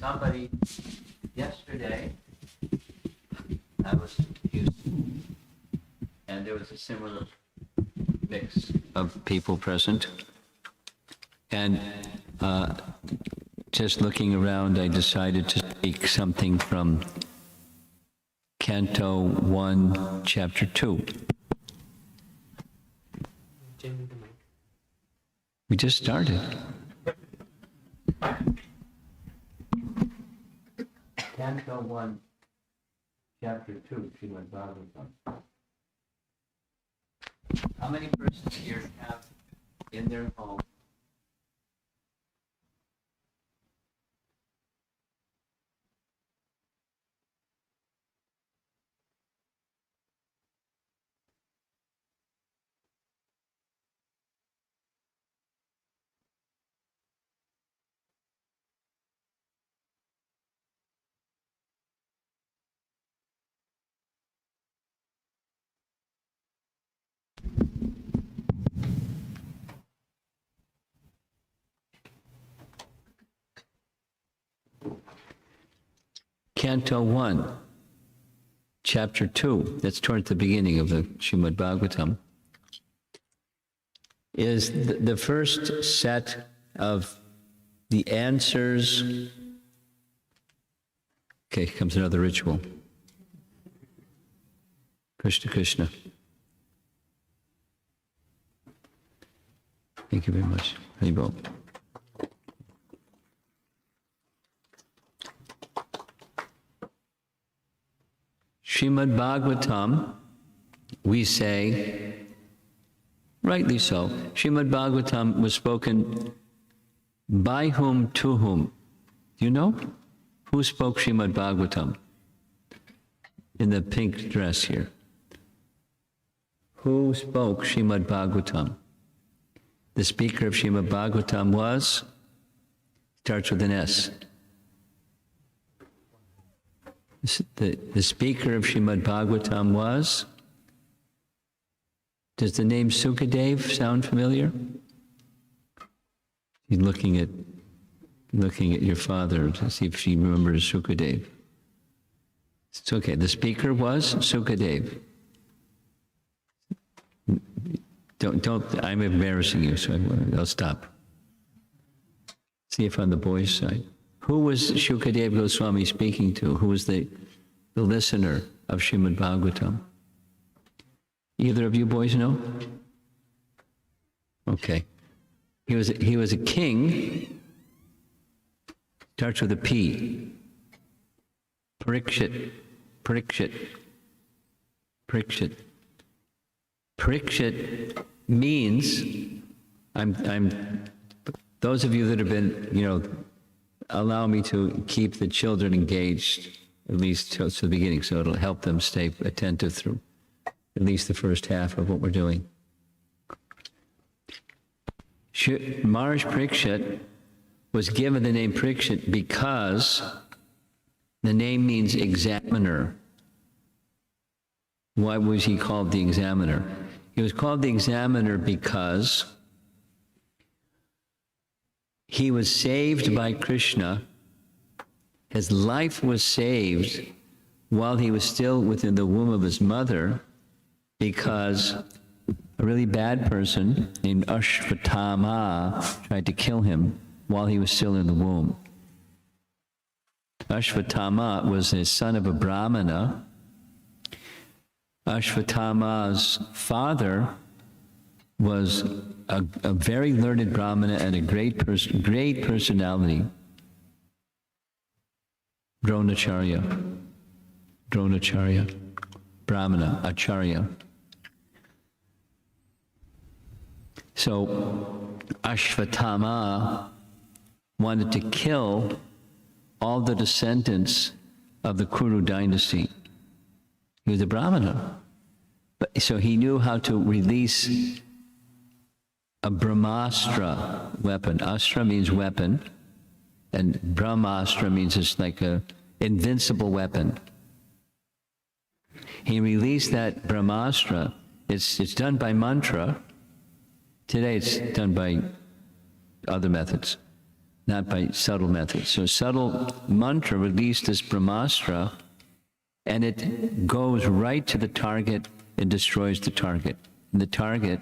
somebody yesterday, I was in Houston, and there was a similar mix of people present. And just looking around, I decided to speak something from Canto 1, Chapter 2. We just started. Canto 1, Chapter 2, Srimad Bhagavatam. How many persons here have in their home Canto 1, Chapter 2, that's towards the beginning of the Srimad Bhagavatam, is the first set of the answers. Okay, here comes another ritual. Krishna Krishna. Thank you very much. Haribol. Srimad Bhagavatam, we say, rightly so, Srimad Bhagavatam was spoken by whom to whom? Do you know? Who spoke Srimad Bhagavatam? In the pink dress here. Who spoke Srimad Bhagavatam? The speaker of Srimad Bhagavatam was, starts with an S. The speaker of Srimad Bhagavatam was, does the name Sukadev sound familiar? He's looking at your father to see if she remembers Sukadev. It's okay, the speaker was Sukadev. Don't, I'm embarrassing you, so I'll stop. See if on the boys' side. Who was Shukadev Goswami speaking to? Who was the listener of Srimad Bhagavatam? Either of you boys know? Okay. He was a king. Starts with a P. Parikshit. Parikshit means, those of you that have been, allow me to keep the children engaged, at least to the beginning, so it'll help them stay attentive through at least the first half of what we're doing. Maharaj Parikshit was given the name Parikshit because the name means examiner. Why was he called the examiner? He was called the examiner because he was saved by Krishna. His life was saved while he was still within the womb of his mother because a really bad person named Ashvatthama tried to kill him while he was still in the womb. Ashvatthama was the son of a Brahmana. Ashvatthama's father was a very learned Brahmana and a great personality. Dronacharya, Brahmana, Acharya. So Ashvatthama wanted to kill all the descendants of the Kuru dynasty. He was a Brahmana. So he knew how to release a Brahmastra weapon. Astra means weapon, and Brahmastra means it's like a invincible weapon. He released that Brahmastra. It's done by mantra. Today it's done by other methods. not by subtle methods. So subtle mantra released this Brahmastra, and it goes right to the target and destroys the target. And the target,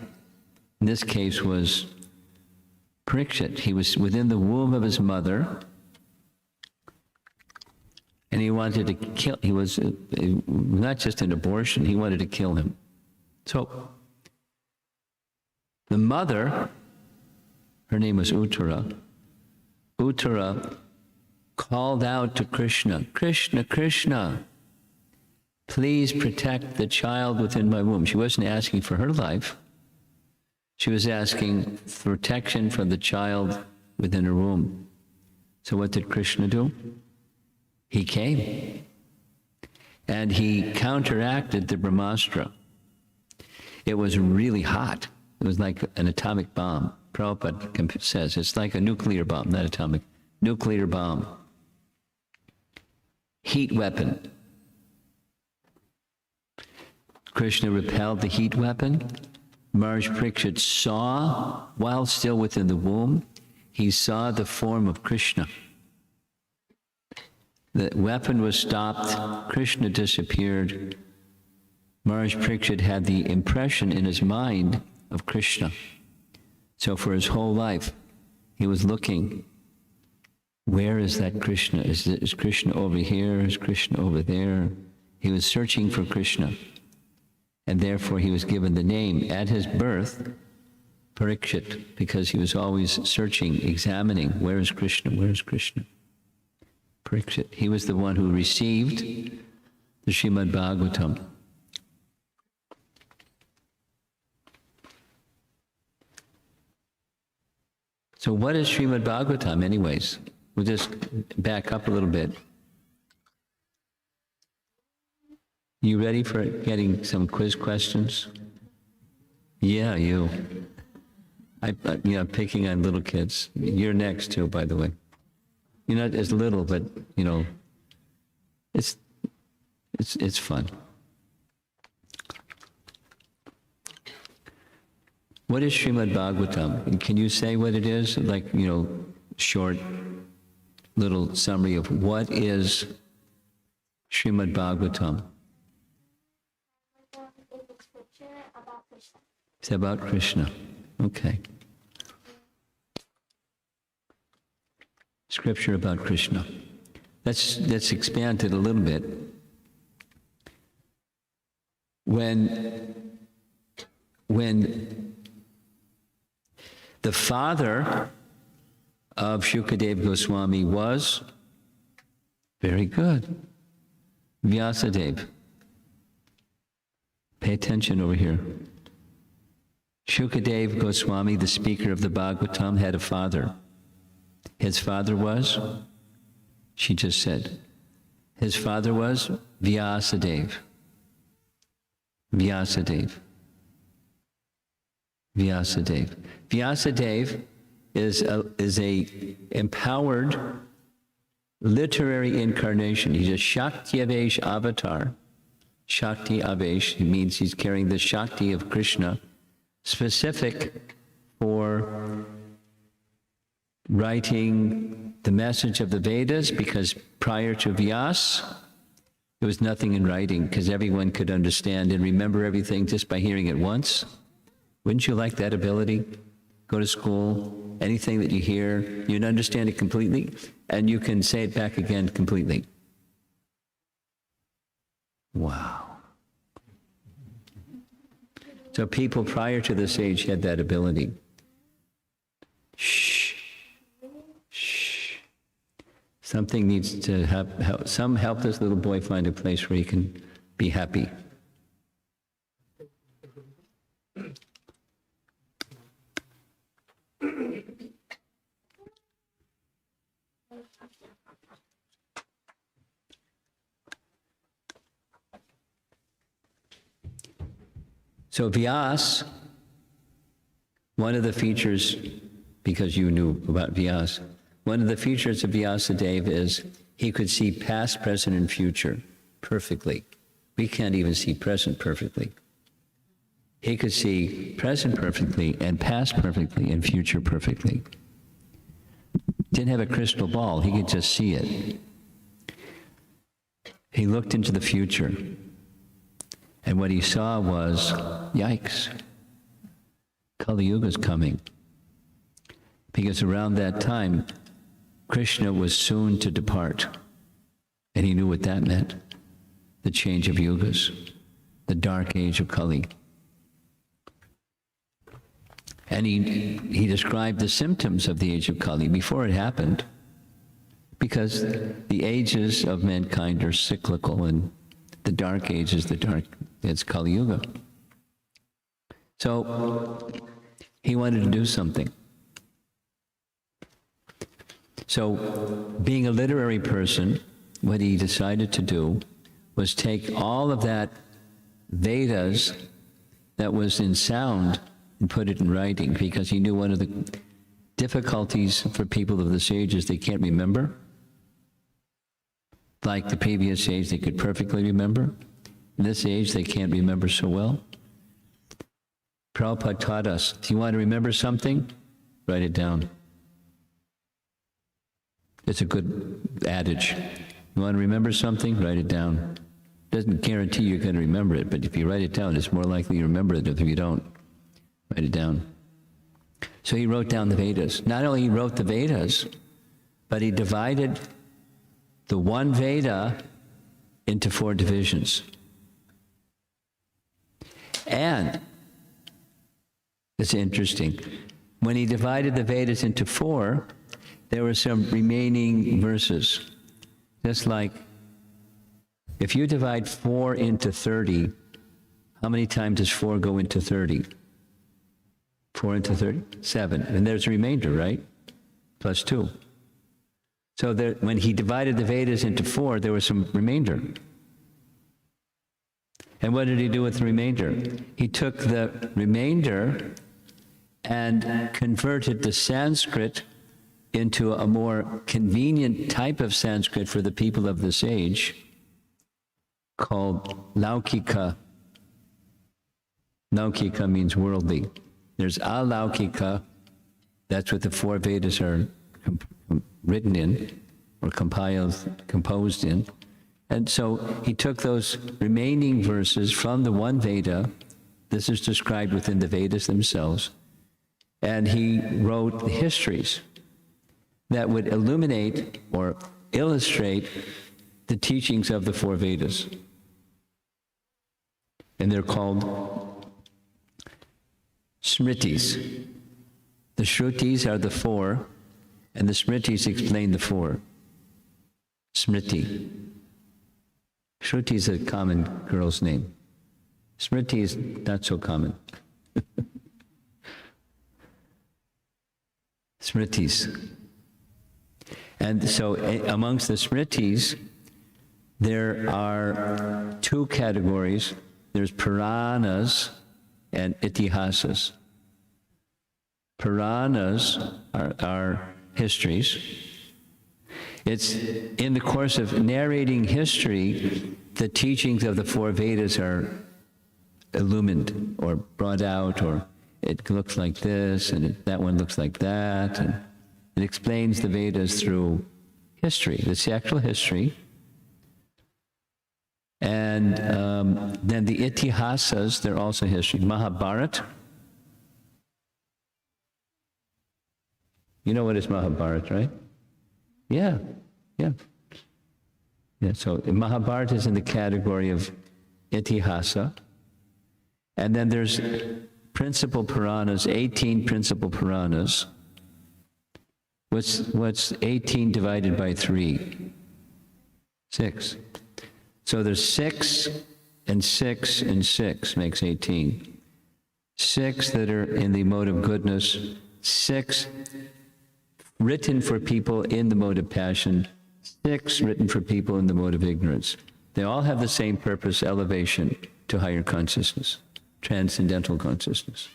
in this case, was Parikshit. He was within the womb of his mother, and he wanted to kill, he was not just an abortion, he wanted to kill him. So the mother, her name was Uttara, Uttara called out to Krishna, Krishna, Krishna, please protect the child within my womb. She wasn't asking for her life. She was asking for protection from the child within her womb. So what did Krishna do? He came. And he counteracted the Brahmastra. It was really hot. It was like an atomic bomb. Prabhupada says it's like a nuclear bomb, not atomic. Nuclear bomb. Heat weapon. Krishna repelled the heat weapon. Maharaj Parikshit saw, while still within the womb, he saw the form of Krishna. The weapon was stopped, Krishna disappeared. Maharaj Parikshit had the impression in his mind of Krishna. So for his whole life, he was looking, where is that Krishna? Is Krishna over here? Is Krishna over there? He was searching for Krishna. And therefore he was given the name at his birth, Parikshit, because he was always searching, examining, where is Krishna? Where is Krishna? Parikshit. He was the one who received the Srimad Bhagavatam. So what is Srimad Bhagavatam anyways? We'll just back up a little bit. You ready for getting some quiz questions? Yeah, you. I'm picking on little kids. You're next too, by the way. You're not as little, but it's fun. What is Srimad Bhagavatam? And can you say what it is? Like, short little summary of what is Srimad Bhagavatam? It's about Krishna. Okay. Scripture about Krishna. Let's expand it a little bit. When the father of Shukadeva Goswami was very good, Vyasadeva. Pay attention over here. Shukadeva Goswami, the speaker of the Bhagavatam, had a father. His father was, she just said, his father was Vyasadeva. Vyasadeva. Vyasadeva. Vyasadeva is a empowered literary incarnation. He's a Shakti Avesh avatar. Shakti Avesh means he's carrying the Shakti of Krishna, specific for writing the message of the Vedas, because prior to Vyasa, there was nothing in writing, because everyone could understand and remember everything just by hearing it once. Wouldn't you like that ability? Go to school, anything that you hear, you'd understand it completely, and you can say it back again completely. Wow. So people prior to this age had that ability. Shh. Shh. Something needs to help. Some help this little boy find a place where he can be happy. So Vyasa, one of the features, because you knew about Vyasa, one of the features of Vyasadeva is he could see past, present, and future perfectly. We can't even see present perfectly. He could see present perfectly, and past perfectly, and future perfectly. Didn't have a crystal ball. He could just see it. He looked into the future. And what he saw was, yikes, Kali Yuga's coming. Because around that time, Krishna was soon to depart. And he knew what that meant. The change of yugas, the dark age of Kali. And he described the symptoms of the age of Kali before it happened, because the ages of mankind are cyclical, and the dark age is it's Kali Yuga. So he wanted to do something. So being a literary person, what he decided to do was take all of that Vedas that was in sound and put it in writing, because he knew one of the difficulties for people of this age is they can't remember. Like the previous age, they could perfectly remember. In this age, they can't remember so well. Prabhupada taught us, if you want to remember something, write it down. It's a good adage. You want to remember something, write it down. Doesn't guarantee you're going to remember it, but if you write it down, it's more likely you remember it if you don't. Write it down. So he wrote down the Vedas. Not only he wrote the Vedas, but he divided the one Veda into 4 divisions. And it's interesting. When he divided the Vedas into 4, there were some remaining verses. Just like, if you divide 4 into 30, how many times does 4 go into 30? 4 into 30? 7. And there's a remainder, right? Plus 2. So there, when he divided the Vedas into 4, there was some remainder. And what did he do with the remainder? He took the remainder and converted the Sanskrit into a more convenient type of Sanskrit for the people of this age called Laukika. Laukika means worldly. There's Alaukika, that's what the 4 Vedas are written in, or composed in. And so he took those remaining verses from the one Veda, this is described within the Vedas themselves, and he wrote the histories that would illuminate or illustrate the teachings of the 4 Vedas. And they're called Smritis. The Shrutis are the 4, and the Smritis explain the 4. Smriti. Shruti is a common girl's name. Smriti is not so common. Smritis. And so amongst the Smritis, there are 2 categories. There's Puranas and Itihasas. Puranas are histories. It's in the course of narrating history, the teachings of the 4 Vedas are illumined or brought out, or it looks like this, and that one looks like that. And it explains the Vedas through history. It's the actual history. And then the Itihasas, they're also history. Mahabharata. You know what is Mahabharata, right? Yeah. So Mahabharata is in the category of Itihasa. And then there's principal Puranas, 18 principal Puranas. What's 18 divided by 3? 6. So there's 6 and 6 and 6 makes 18. 6 that are in the mode of goodness, 6 written for people in the mode of passion, 6 written for people in the mode of ignorance. They all have the same purpose, elevation to higher consciousness, transcendental consciousness.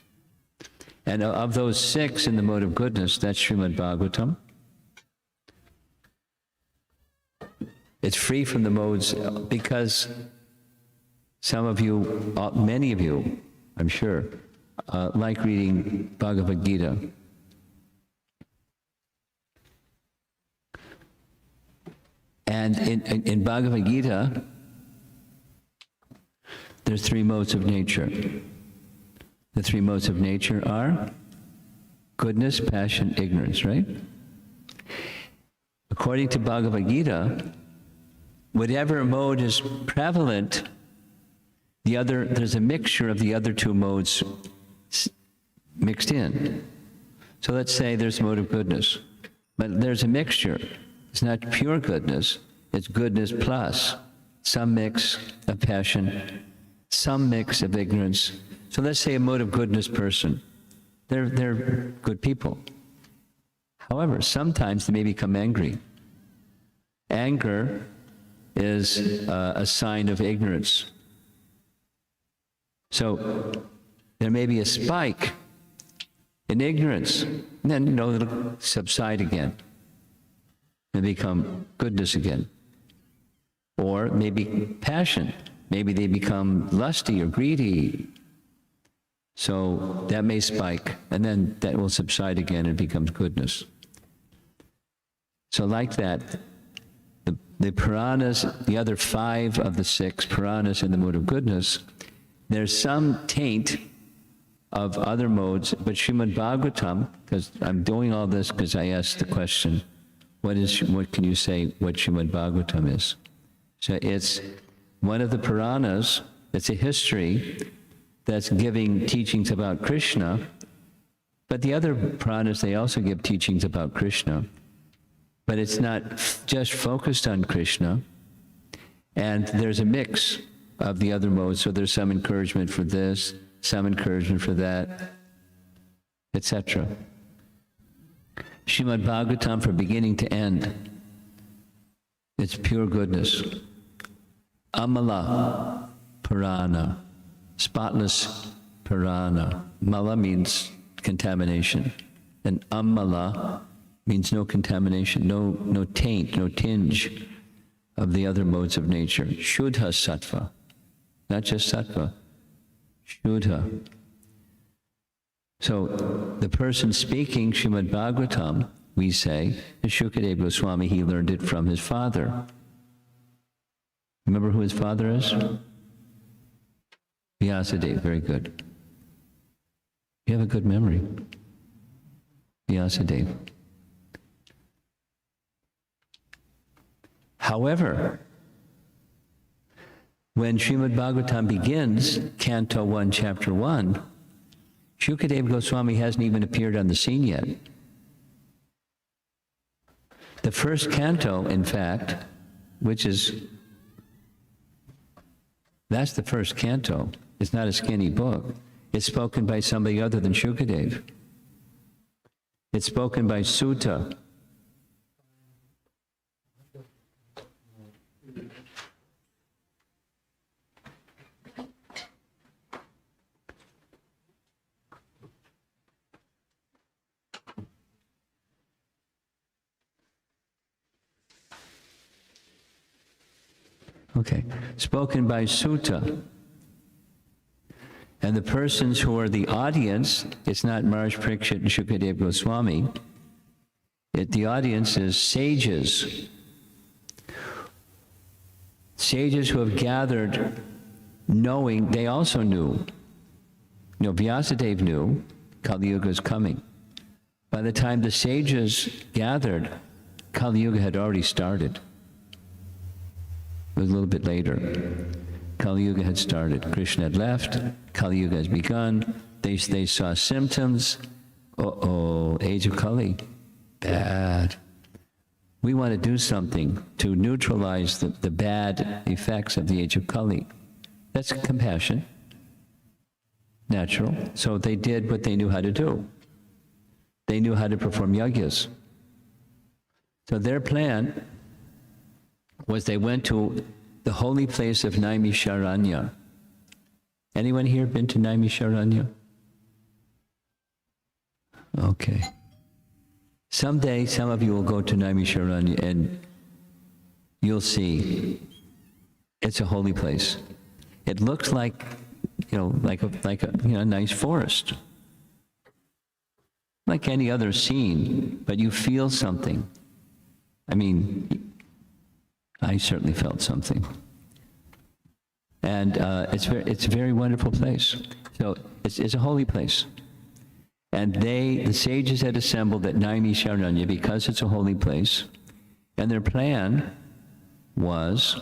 And of those 6 in the mode of goodness, that's Srimad Bhagavatam. It's free from the modes because some of you, many of you, I'm sure, like reading Bhagavad Gita. And in Bhagavad Gita, there's three modes of nature. The three modes of nature are goodness, passion, ignorance, right? According to Bhagavad Gita, whatever mode is prevalent, there's a mixture of the other two modes mixed in. So let's say there's a mode of goodness, but there's a mixture. It's not pure goodness, it's goodness plus some mix of passion, some mix of ignorance. So let's say a mode of goodness person. They're good people. However, sometimes they may become angry. Anger is a sign of ignorance. So there may be a spike in ignorance, and then it'll subside again and become goodness again. Or maybe passion. Maybe they become lusty or greedy. So that may spike, and then that will subside again and becomes goodness. So like that, the Puranas, the other 5 of the 6 Puranas in the mode of goodness, there's some taint of other modes, but Srimad Bhagavatam, because I'm doing all this because I asked the question, what can you say what Srimad Bhagavatam is? So it's one of the Puranas, it's a history that's giving teachings about Krishna, but the other Puranas, they also give teachings about Krishna, but it's not just focused on Krishna, and there's a mix of the other modes, so there's some encouragement for this, some encouragement for that, etc. Srimad Bhagavatam from beginning to end, it's pure goodness. Amala Purana, spotless Purana. Mala means contamination, and Amala means no contamination, no taint, no tinge of the other modes of nature. Shuddha sattva, not just sattva, Shuddha. So the person speaking Srimad Bhagavatam, we say, is Shukadeva Goswami. He learned it from his father. Remember who his father is? Vyasadeva, very good. You have a good memory. Vyasadeva. However, when Srimad Bhagavatam begins, Canto 1, Chapter 1, Shukadeva Goswami hasn't even appeared on the scene yet. The first canto, in fact, that's the first canto. It's not a skinny book. It's spoken by somebody other than Shukadeva. It's spoken by Sutta. Okay, spoken by Sutta. And the persons who are the audience, it's not Maharaj Parikshit and Shukadeva Goswami. The audience is sages. Sages who have gathered knowing, they also knew. Vyasadeva knew Kali Yuga is coming. By the time the sages gathered, Kali Yuga had already started. It was a little bit later. Kali Yuga had started. Krishna had left. Kali Yuga has begun. They saw symptoms. Age of Kali. Bad. We want to do something to neutralize the bad effects of the age of Kali. That's compassion. Natural. So they did what they knew how to do. They knew how to perform yagyas. So their plan was they went to the holy place of Naimisharanya. Anyone here been to Naimisharanya? Okay. Someday, some of you will go to Naimisharanya and you'll see it's a holy place. It looks like, like a nice forest. Like any other scene, but you feel something. I mean, I certainly felt something. And it's a very wonderful place. So it's a holy place. And the sages had assembled at Naimisharanya because it's a holy place. And their plan was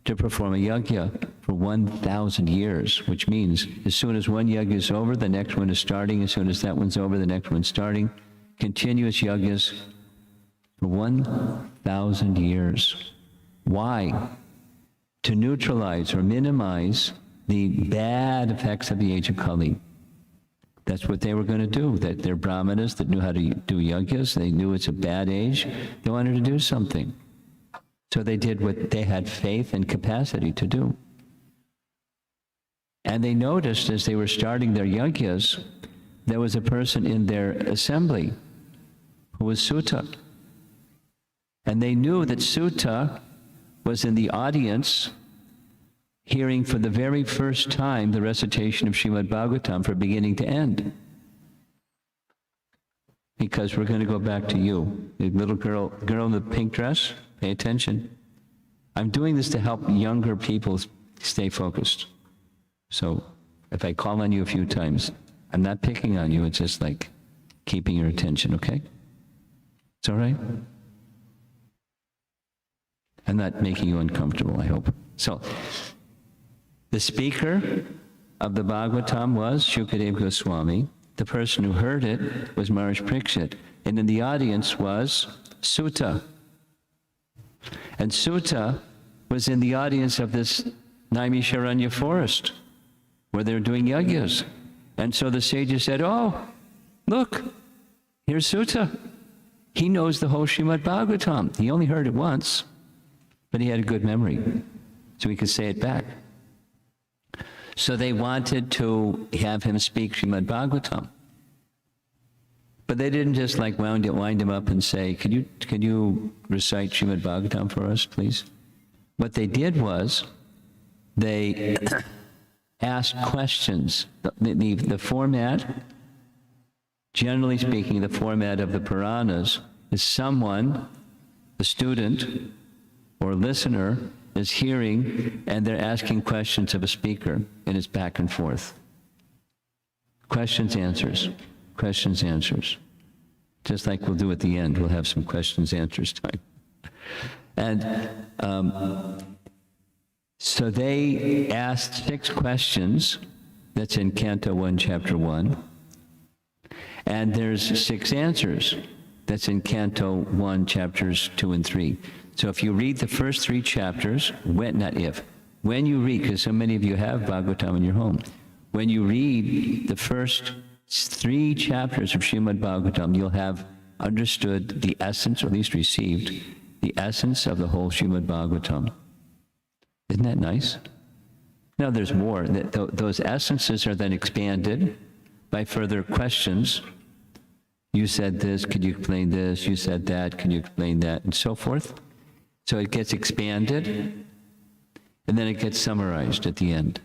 to perform a yajna for 1,000 years, which means as soon as one yajna is over, the next one is starting. As soon as that one's over, the next one's starting. Continuous yajnas for 1,000 years. Why? To neutralize or minimize the bad effects of the age of Kali. That's what they were going to do. That they're brahmanas that knew how to do yajnas. They knew it's a bad age. They wanted to do something. So they did what they had faith and capacity to do. And they noticed as they were starting their yajnas, there was a person in their assembly who was Sutta. And they knew that Sutta was in the audience hearing for the very first time the recitation of Srimad Bhagavatam from beginning to end. Because we're going to go back to you. The little girl in the pink dress, pay attention. I'm doing this to help younger people stay focused. So if I call on you a few times, I'm not picking on you, it's just like keeping your attention, okay? It's all right? I'm not making you uncomfortable, I hope. So, the speaker of the Bhagavatam was Shukadeva Goswami. The person who heard it was Maharaj Parikshit. And in the audience was Sutta. And Sutta was in the audience of this Naimisharanya forest where they were doing yajnas. And so the sages said, oh, look, here's Sutta. He knows the whole Srimad Bhagavatam. He only heard it once, but he had a good memory, so he could say it back. So they wanted to have him speak Srimad Bhagavatam. But they didn't just like wind him up and say, could you recite Srimad Bhagavatam for us, please? What they did was, they asked questions. The format, generally speaking, the format of the Puranas is someone, a student or listener, is hearing and they're asking questions of a speaker, and it's back and forth. Questions, answers. Questions, answers. Just like we'll do at the end, we'll have some questions, answers time. And so they asked 6 questions. That's in Canto 1, Chapter 1. And there's 6 answers. That's in Canto 1, Chapters 2 and 3. So if you read the first 3 chapters, when you read, because so many of you have Bhagavatam in your home, when you read the first 3 chapters of Srimad Bhagavatam, you'll have understood the essence, or at least received, the essence of the whole Srimad Bhagavatam. Isn't that nice? Now there's more. Those essences are then expanded by further questions. You said this, could you explain this? You said that, can you explain that? And so forth. So it gets expanded, and then it gets summarized at the end.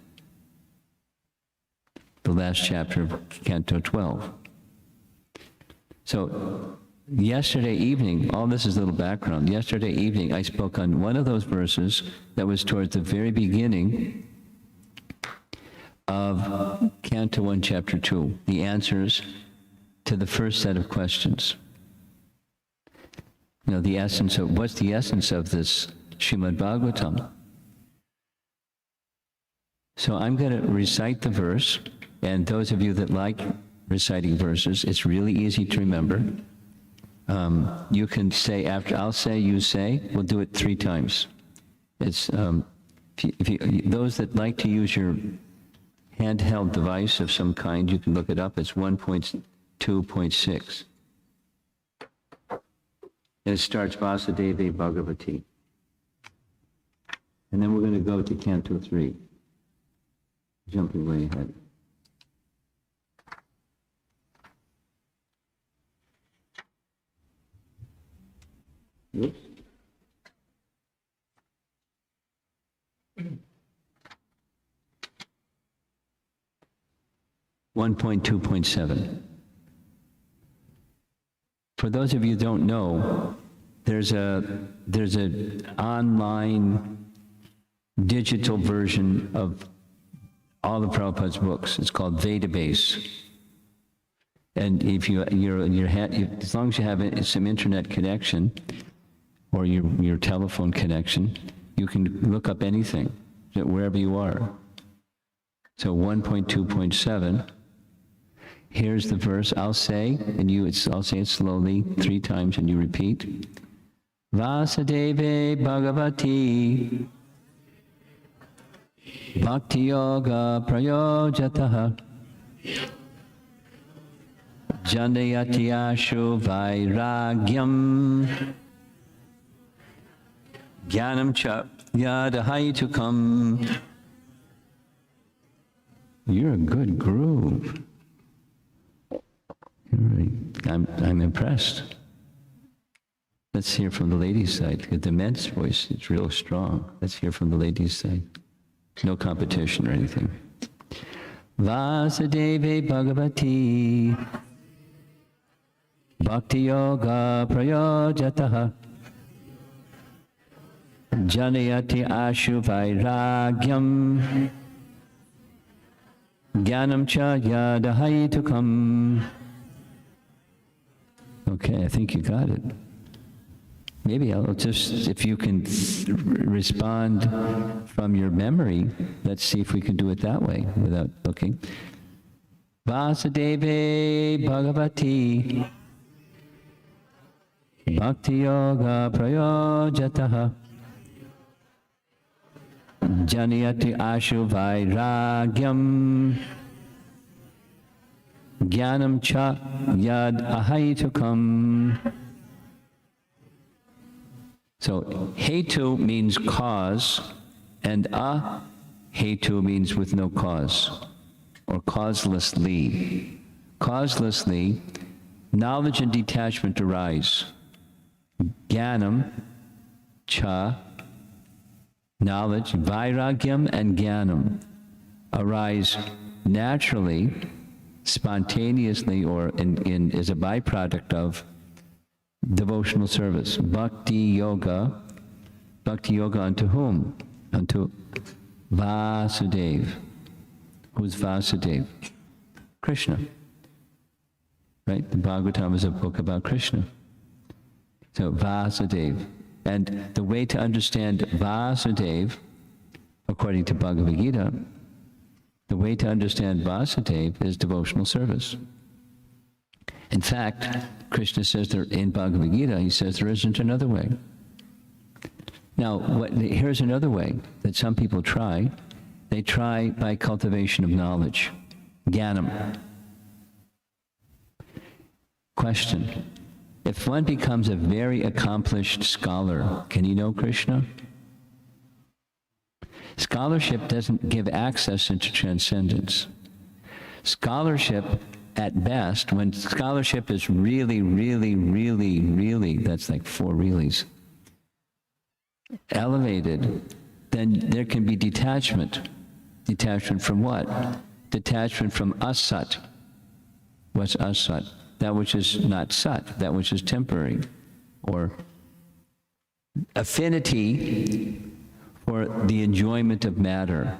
The last chapter of Canto 12. So yesterday evening, all this is a little background. Yesterday evening, I spoke on one of those verses that was towards the very beginning of Canto 1, Chapter 2, the answers to the first set of questions. You know, the essence of, what's the essence of this Srimad Bhagavatam? So I'm going to recite the verse, and those of you that like reciting verses, it's really easy to remember. You can say after, I'll say, you say, we'll do it 3 times. It's, those that like to use your handheld device of some kind, you can look it up. It's 1.2.6. And it starts Vasudeva Bhagavati. And then we're going to go to Canto 3. Jumping way ahead. Oops. (1.2.7). For those of you who don't know, there's a online digital version of all the Prabhupada's books. It's called Vedabase. And if as long as you have some internet connection or your telephone connection, you can look up anything wherever you are. So 1.2.7. Here's the verse I'll say, and I'll say it slowly 3 times, and you repeat. Vasudeve Bhagavati Bhakti Yoga Prayojataha Janayati Ashu Vairagyam Jnanam Cha Yadahaitukam. You're a good groove. I'm impressed. Let's hear from the ladies' side. The men's voice is real strong. Let's hear from the ladies' side. No competition or anything. Vasudeve Bhagavati Bhakti Yoga Prayojataha Janayati Ashu Vairagyam Jnanam Cha Yadahaitukam. Okay, I think you got it. Maybe I'll just, if you can respond from your memory, let's see if we can do it that way without looking. Vasudeve Bhagavati Bhakti Yoga Prayojataha Janayati Ashu Vairagyam Jnanam Cha Yad Ahaitukam. So, hetu means cause, and hetu means with no cause, or causelessly. Causelessly, knowledge and detachment arise. Jnanam, cha, knowledge, vairagyam and jnanam arise naturally, spontaneously, or as a byproduct of devotional service. Bhakti yoga unto whom? Unto Vasudeva. Who's Vasudeva? Krishna. Right? The Bhagavatam is a book about Krishna. So Vasudeva. And the way to understand Vasudeva, according to Bhagavad Gita, the way to understand Vasudeva is devotional service. In fact, Krishna says there in Bhagavad Gita, he says there isn't another way. Now, here's another way that some people try. They try by cultivation of knowledge. Jnanam. Question. If one becomes a very accomplished scholar, can he know Krishna? Scholarship doesn't give access into transcendence. Scholarship, at best, when scholarship is really, that's like 4 reallys, elevated, then there can be detachment. Detachment from what? Detachment from asat. What's asat? That which is not sat, that which is temporary, or affinity for the enjoyment of matter.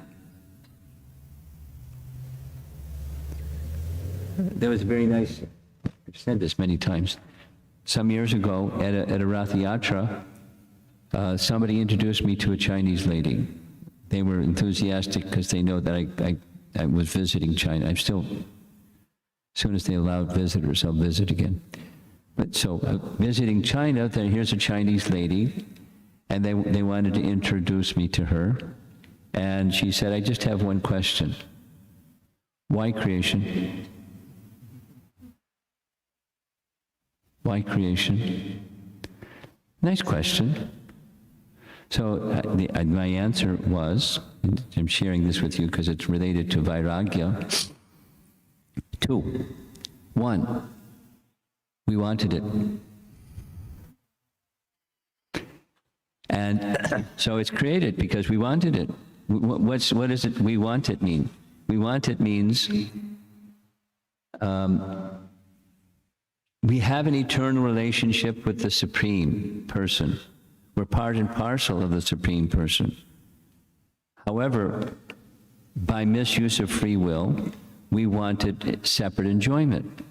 That was very nice. I've said this many times. Some years ago at a Rath Yatra, somebody introduced me to a Chinese lady. They were enthusiastic because they know that I was visiting China. I'm still, as soon as they allowed visitors, I'll visit again. But so visiting China, then here's a Chinese lady, and they wanted to introduce me to her. And she said, I just have one question. Why creation? Why creation? Nice question. So my answer was, and I'm sharing this with you because it's related to Vairagya. 2. 1, we wanted it. And so it's created because we wanted it. What does it, we want it mean? We want it means We have an eternal relationship with the Supreme Person. We're part and parcel of the Supreme Person. However, by misuse of free will, we wanted separate enjoyment.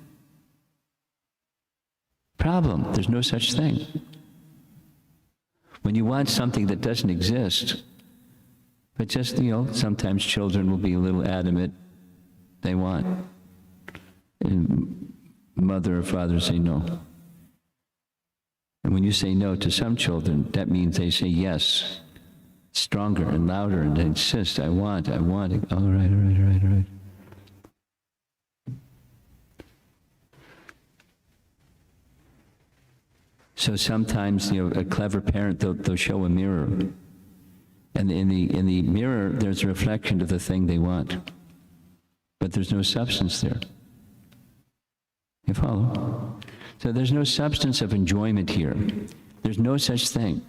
Problem, there's no such thing. When you want something that doesn't exist, but just, sometimes children will be a little adamant they want. And mother or father say no. And when you say no to some children, that means they say yes, stronger and louder, and they insist, I want it. All right. So sometimes, a clever parent, they'll show a mirror. And in the mirror, there's a reflection of the thing they want. But there's no substance there. You follow? So there's no substance of enjoyment here. There's no such thing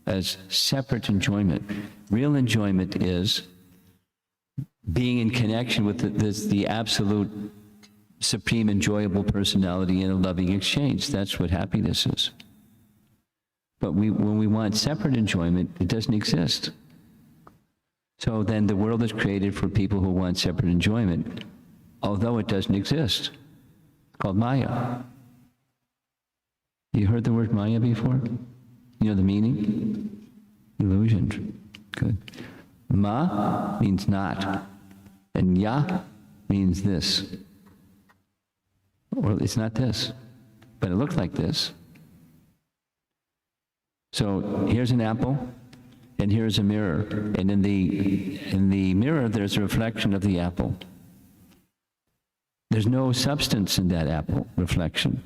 as separate enjoyment. Real enjoyment is being in connection with the absolute supreme enjoyable personality in a loving exchange. That's what happiness is. But when we want separate enjoyment, it doesn't exist. So then the world is created for people who want separate enjoyment, although it doesn't exist. It's called Maya. You heard the word Maya before? You know the meaning? Illusion. Good. Ma means not, and ya means this. Or it's not this, but it looks like this. So here's an apple, and here's a mirror, and in the mirror there's a reflection of the apple. There's no substance in that apple reflection,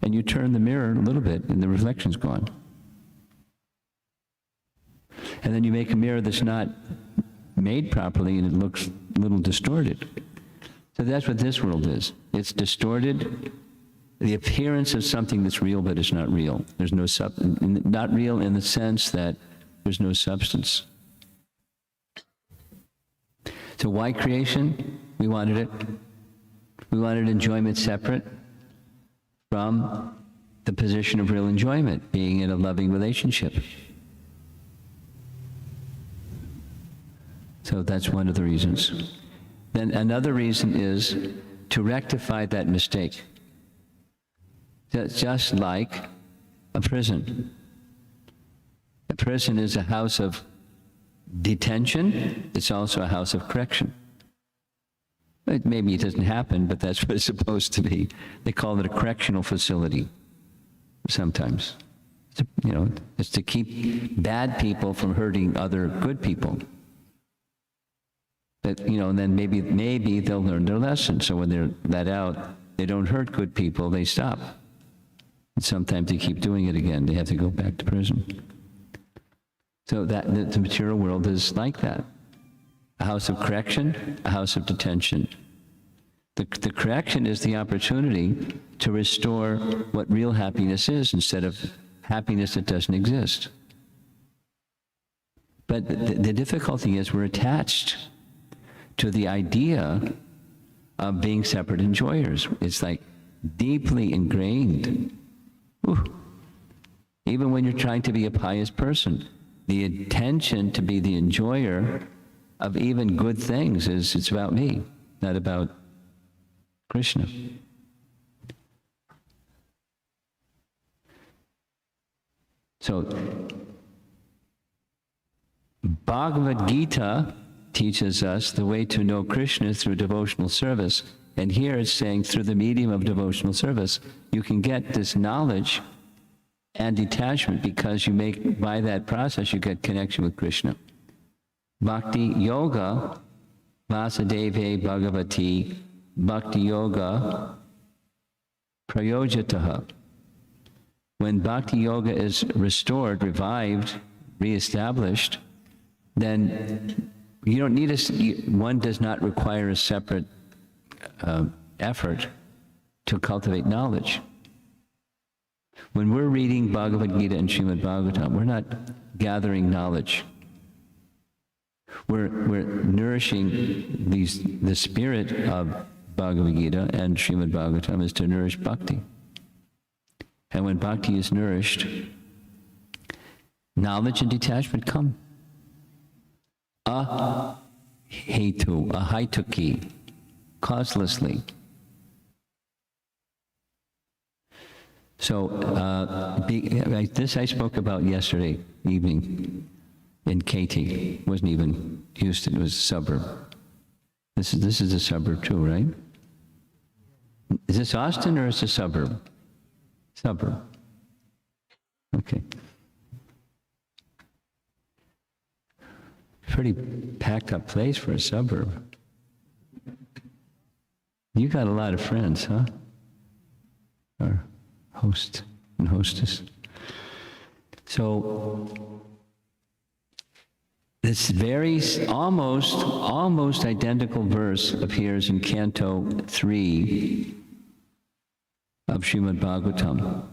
and you turn the mirror a little bit, and the reflection's gone. And then you make a mirror that's not made properly, and it looks a little distorted. So that's what this world is. It's distorted. The appearance of something that's real, but it's not real. There's no not real in the sense that there's no substance. So why creation? We wanted it. We wanted enjoyment separate from the position of real enjoyment, being in a loving relationship. So that's one of the reasons. Then another reason is to rectify that mistake. Just like a prison. A prison is a house of detention. It's also a house of correction. Maybe it doesn't happen, but that's what it's supposed to be. They call it a correctional facility sometimes. It's to keep bad people from hurting other good people. But, and then maybe they'll learn their lesson. So when they're let out, they don't hurt good people, they stop. And sometimes they keep doing it again. They have to go back to prison. So that the material world is like that. A house of correction, a house of detention. The correction is the opportunity to restore what real happiness is instead of happiness that doesn't exist. But the difficulty is we're attached to the idea of being separate enjoyers. It's like deeply ingrained. Ooh. Even when you're trying to be a pious person, the intention to be the enjoyer of even good things is it's about me, not about Krishna. So, Bhagavad Gita teaches us the way to know Krishna is through devotional service. And here it's saying through the medium of devotional service, you can get this knowledge and detachment because by that process, you get connection with Krishna. Bhakti Yoga, Vasudeve Bhagavati, Bhakti Yoga, Prayojataha. When Bhakti Yoga is restored, revived, reestablished, then you don't need one does not require a separate effort to cultivate knowledge. When we're reading Bhagavad Gita and Srimad Bhagavatam, we're not gathering knowledge. We're nourishing the spirit of Bhagavad Gita and Srimad Bhagavatam is to nourish bhakti. And when bhakti is nourished, knowledge and detachment come. Ahaituki, causelessly. So this I spoke about yesterday evening in Katy. Wasn't even Houston, it was a suburb. This is a suburb too, right? Is this Austin or is it a suburb? Suburb. Okay. Pretty packed up place for a suburb. You got a lot of friends, huh? Or host and hostess. So this very almost identical verse appears in Canto 3 of Srimad Bhagavatam.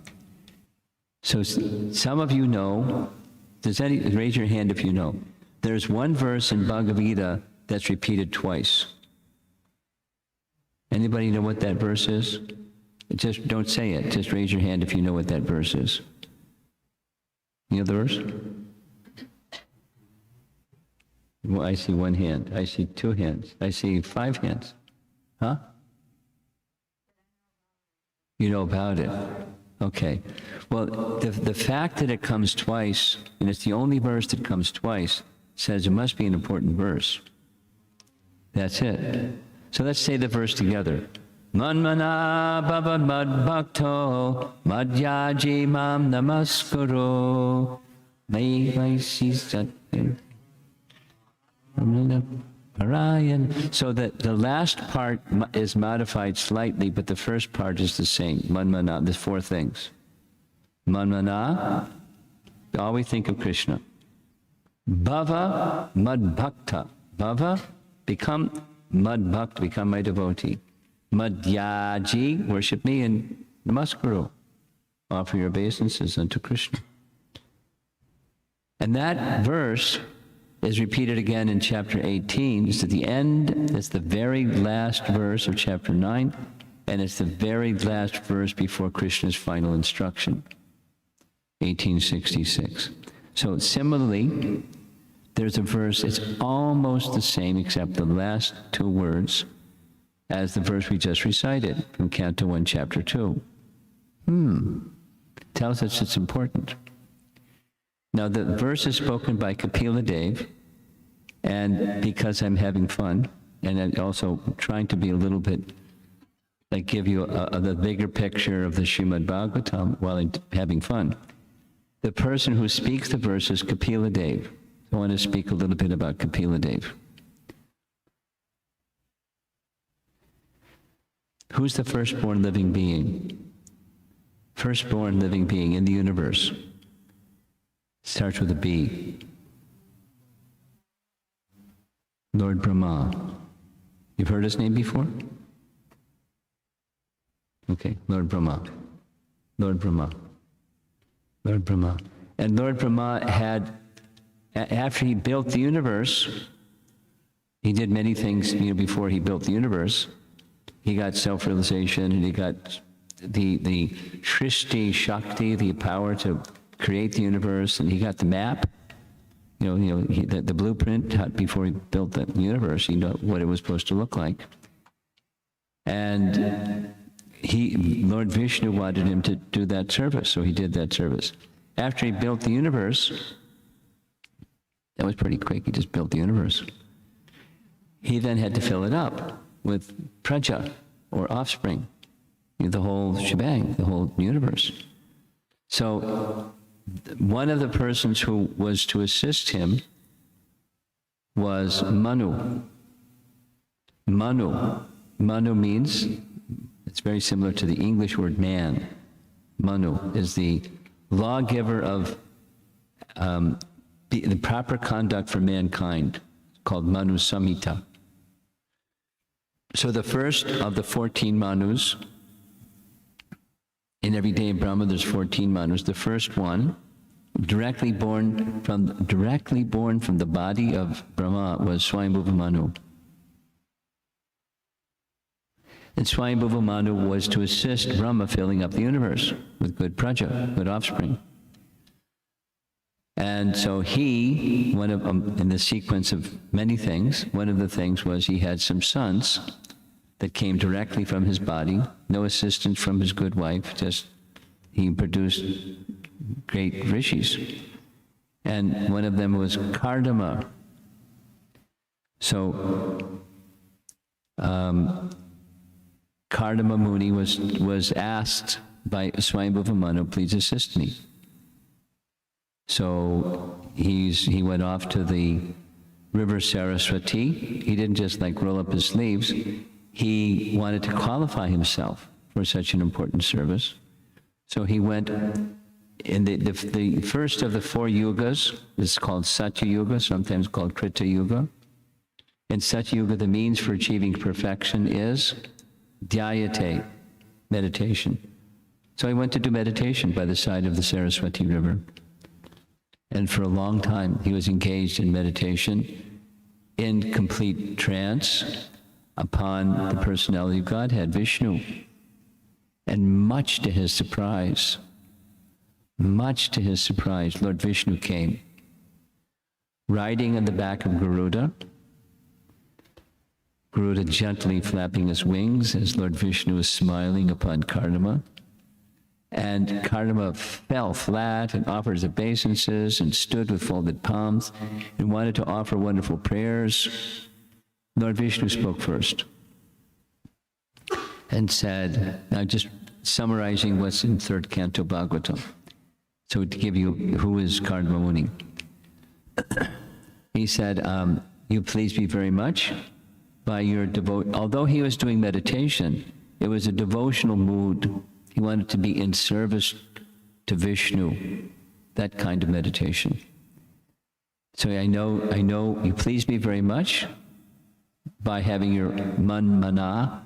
So some of you know, raise your hand if you know. There's one verse in Bhagavad Gita that's repeated twice. Anybody know what that verse is? Just don't say it. Just raise your hand if you know what that verse is. You know the verse? Well, I see one hand. I see two hands. I see 5 hands. Huh? You know about it. Okay. Well, the fact that it comes twice, and it's the only verse that comes twice, says it must be an important verse. That's it. So let's say the verse together. Manmana bhava mad bhakto madhyaji mam namaskuro may vaisi sat parayan. So that the last part is modified slightly, but the first part is the same. Manmana, there's 4 things. Manmana, always think of Krishna. Bhava mad bhakta. Bhava, become mad bhakta, become my devotee. Madhyaji, worship me, and namaskuru, offer your obeisances unto Krishna. And that verse is repeated again in chapter 18. It's at the end, it's the very last verse of chapter 9, and it's the very last verse before Krishna's final instruction, 1866. So similarly, there's a verse, it's almost the same except the last 2 words as the verse we just recited from Canto 1, chapter 2. Tells us it's important. Now the verse is spoken by Kapila Dev, and because I'm having fun, and I'm also trying to be a little bit, like give you the bigger picture of the Srimad Bhagavatam while I'm having fun. The person who speaks the verse is Kapila Dev. I want to speak a little bit about Kapila Dev. Who's the firstborn living being? Firstborn living being in the universe. Starts with a B. Lord Brahma. You've heard his name before? Okay, Lord Brahma. Lord Brahma. Lord Brahma. And Lord Brahma had, after he built the universe, he did many things, before he built the universe. He got self-realization, and he got the Shrishti Shakti, the power to create the universe, and he got the map, the blueprint before he built the universe. He knew what it was supposed to look like. And Lord Vishnu wanted him to do that service, so he did that service. After he built the universe, that was pretty quick, he just built the universe. He then had to fill it up with praja, or offspring, the whole shebang, the whole universe. So one of the persons who was to assist him was Manu. Manu means, it's very similar to the English word man. Manu is the lawgiver of the proper conduct for mankind, called Manu Samhita. So the first of the 14 Manus, in every day in Brahma there's 14 Manus. The first one, directly born from the body of Brahma, was Swayambhuva Manu. And Swayambhuva Manu was to assist Brahma filling up the universe with good praja, good offspring. And so he, in the sequence of many things, one of the things was he had some sons that came directly from his body, no assistance from his good wife, just he produced great rishis. And one of them was Kardama. So Kardama Muni was asked by Swayambhuva Manu, please assist me. So he went off to the river Saraswati. He didn't just like roll up his sleeves. He wanted to qualify himself for such an important service. So he went in the first of the 4 yugas is called Satya Yuga, sometimes called Krita Yuga. In Satya Yuga, the means for achieving perfection is dhyayate, meditation. So he went to do meditation by the side of the Saraswati River. And for a long time, he was engaged in meditation, in complete trance, upon the personality of Godhead, Vishnu. And much to his surprise, Lord Vishnu came, riding on the back of Garuda, Garuda gently flapping his wings as Lord Vishnu was smiling upon Kardama. And Kardama fell flat and offered his obeisances and stood with folded palms and wanted to offer wonderful prayers. Lord Vishnu spoke first and said, now just summarizing what's in 3rd Canto Bhagavatam. So to give you who is Kardama Muni. He said, you please me very much by your although he was doing meditation, it was a devotional mood. He wanted to be in service to Vishnu, that kind of meditation. So I know you please me very much by having your mana,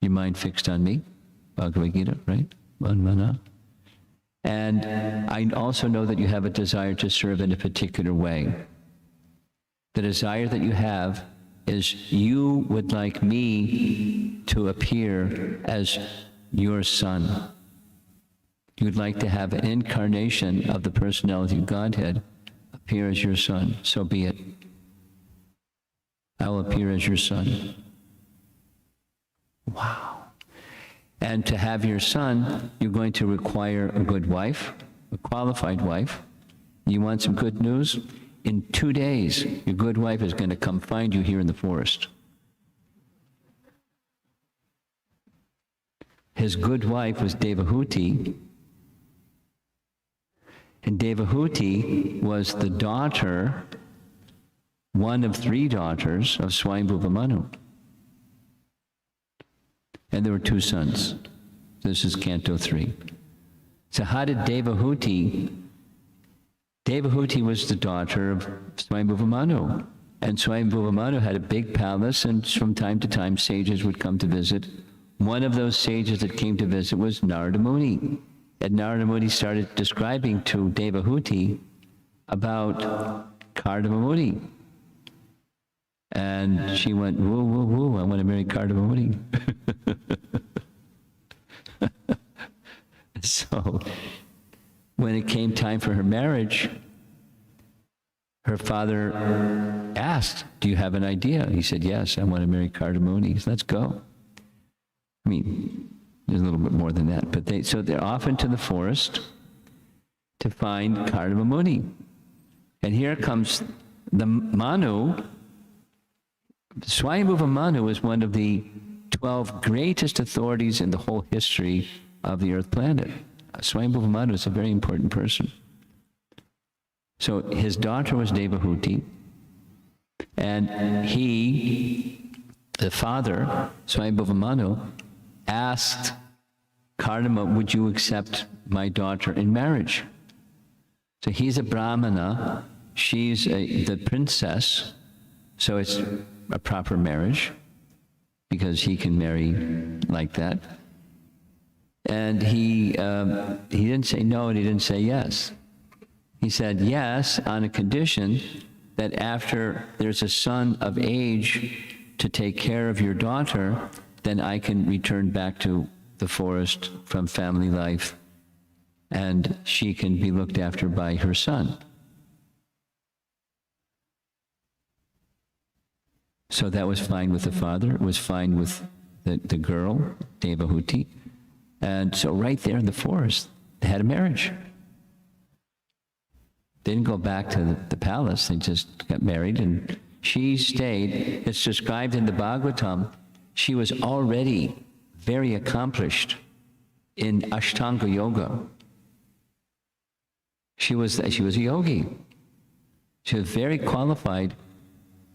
your mind fixed on me, Bhagavad Gita, right? Mana. And I also know that you have a desire to serve in a particular way. The desire that you have is you would like me to appear as your son. You would like to have an incarnation of the personality of Godhead appear as your son. So be it. I will appear as your son. Wow. And to have your son, you're going to require a good wife, a qualified wife. You want some good news? In 2 days, your good wife is going to come find you here in the forest. His good wife was Devahuti, and Devahuti was the daughter, one of 3 daughters of Swayambhuva Manu. And there were 2 sons. This is Canto 3. So how did Devahuti was the daughter of Swayambhuva Manu. And Swayambhuva Manu had a big palace, and from time to time sages would come to visit. One of those sages that came to visit was Narada Muni. And Narada Muni started describing to Devahuti about Kardama Muni. And she went, woo, woo, woo, I want to marry Kardama Muni. So when it came time for her marriage, her father asked, do you have an idea? He said, yes, I want to marry Kardama Muni. He said, let's go. I mean, there's a little bit more than that. But they're off into the forest to find Kardama Muni. And here comes the Manu. Swayambhuva Manu is one of the 12 greatest authorities in the whole history of the earth planet. Swayambhuva Manu is a very important person. So his daughter was Devahuti, and the father, Swayambhuva Manu, asked Kardama, would you accept my daughter in marriage? So he's a Brahmana, she's the princess, so it's a proper marriage, because he can marry like that. And he didn't say no, and he didn't say yes. He said yes on a condition that after there's a son of age to take care of your daughter, then I can return back to the forest from family life, and she can be looked after by her son. So that was fine with the father, it was fine with the girl, Devahuti. And so right there in the forest, they had a marriage. They didn't go back to the palace, they just got married, and she stayed. It's described in the Bhagavatam, she was already very accomplished in Ashtanga Yoga. She was a yogi. She was a very qualified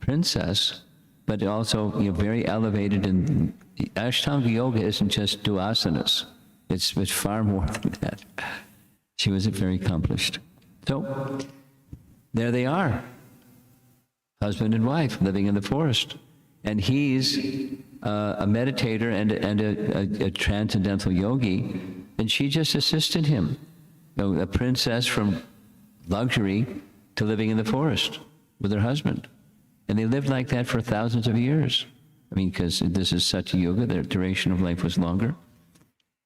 princess, but also very elevated. And Ashtanga Yoga isn't just do asanas. It's far more than that. She was very accomplished. So there they are, husband and wife living in the forest. And he's a meditator and a transcendental yogi, and she just assisted him. A princess from luxury to living in the forest with her husband. And they lived like that for thousands of years. I mean, because this is Satya Yuga, their duration of life was longer.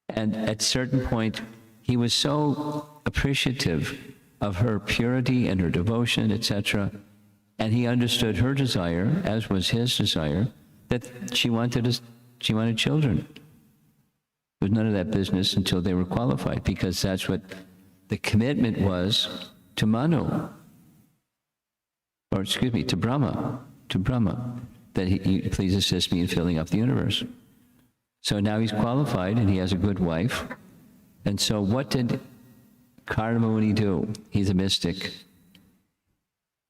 And at a certain point, he was so appreciative of her purity and her devotion, etc. And he understood her desire, as was his desire, that she wanted children. There was none of that business until they were qualified, because that's what the commitment was to Manu, or excuse me, to Brahma, that he please assist me in filling up the universe. So now he's qualified and he has a good wife. And so what did Kardamuni do? He's a mystic.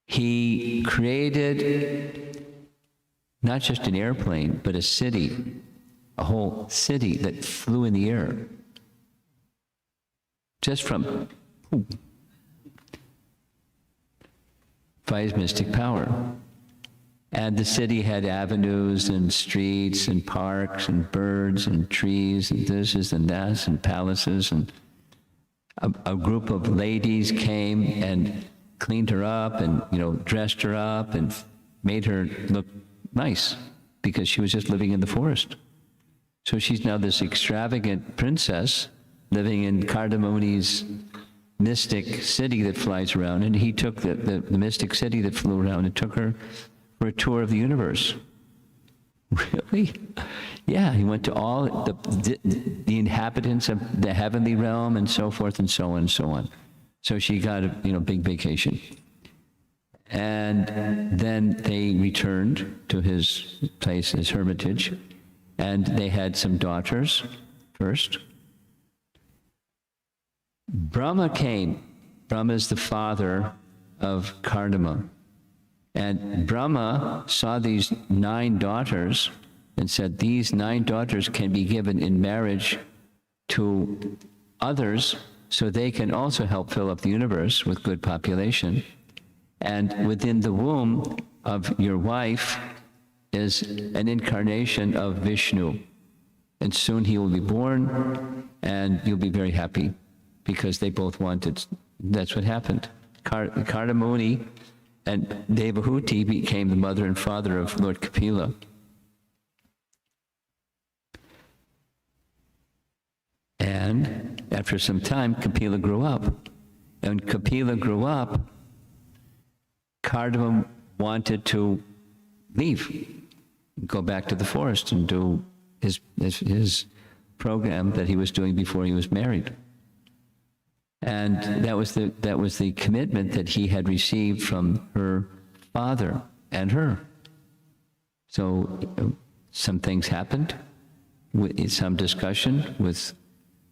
He created not just an airplane, but a city, a whole city that flew in the air. Just from by his mystic power. And the city had avenues and streets and parks and birds and trees and this and that and palaces, and a group of ladies came and cleaned her up and dressed her up and made her look nice because she was just living in the forest. So she's now this extravagant princess living in Kardamuni's mystic city that flies around, and he took the mystic city that flew around and took her for a tour of the universe. Really? Yeah, he went to all the inhabitants of the heavenly realm and so forth and so on and so on. So she got a big vacation. And then they returned to his place, his hermitage, and they had some daughters first. Brahma came. Brahma is the father of Kardama. And Brahma saw these 9 daughters and said, these 9 daughters can be given in marriage to others so they can also help fill up the universe with good population. And within the womb of your wife is an incarnation of Vishnu. And soon he will be born and you'll be very happy because they both wanted. That's what happened. Kardamuni and Devahuti became the mother and father of Lord Kapila. And after some time, Kapila grew up. And when Kapila grew up, Kardama wanted to leave, go back to the forest and do his program that he was doing before he was married. And that was the commitment that he had received from her father and her. So some things happened, with some discussion with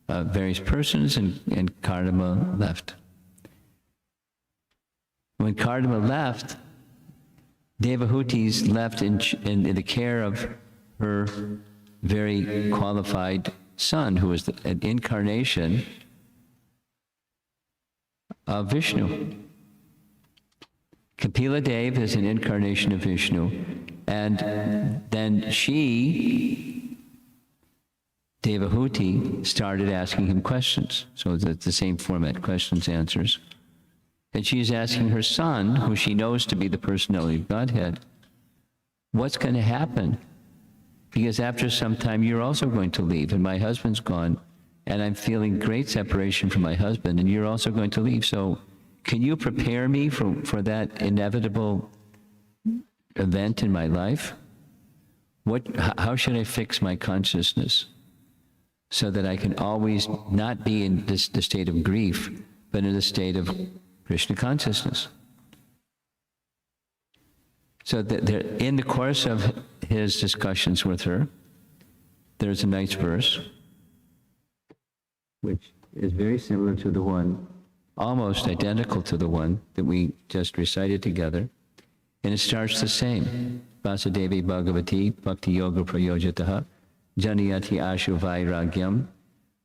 various persons, and Kardama left. When Kardama left, Devahuti's left in the care of her very qualified son, who was an incarnation of Vishnu. Kapila Dev is an incarnation of Vishnu, and then she, Devahuti, started asking him questions. So it's the same format, questions, answers. And she's asking her son, who she knows to be the personality of Godhead, what's going to happen because after some time you're also going to leave, and my husband's gone, and I'm feeling great separation from my husband, and you're also going to leave. So can you prepare me for that inevitable event in my life? How should I fix my consciousness so that I can always not be in the state of grief, but in the state of Krishna consciousness? So that in the course of his discussions with her, there's a nice verse, which is very similar to the one, almost identical to the one that we just recited together. And it starts the same. Vasudevi Bhagavati Bhakti Yoga Prayojataha Janiyati Ashu Vairagyam.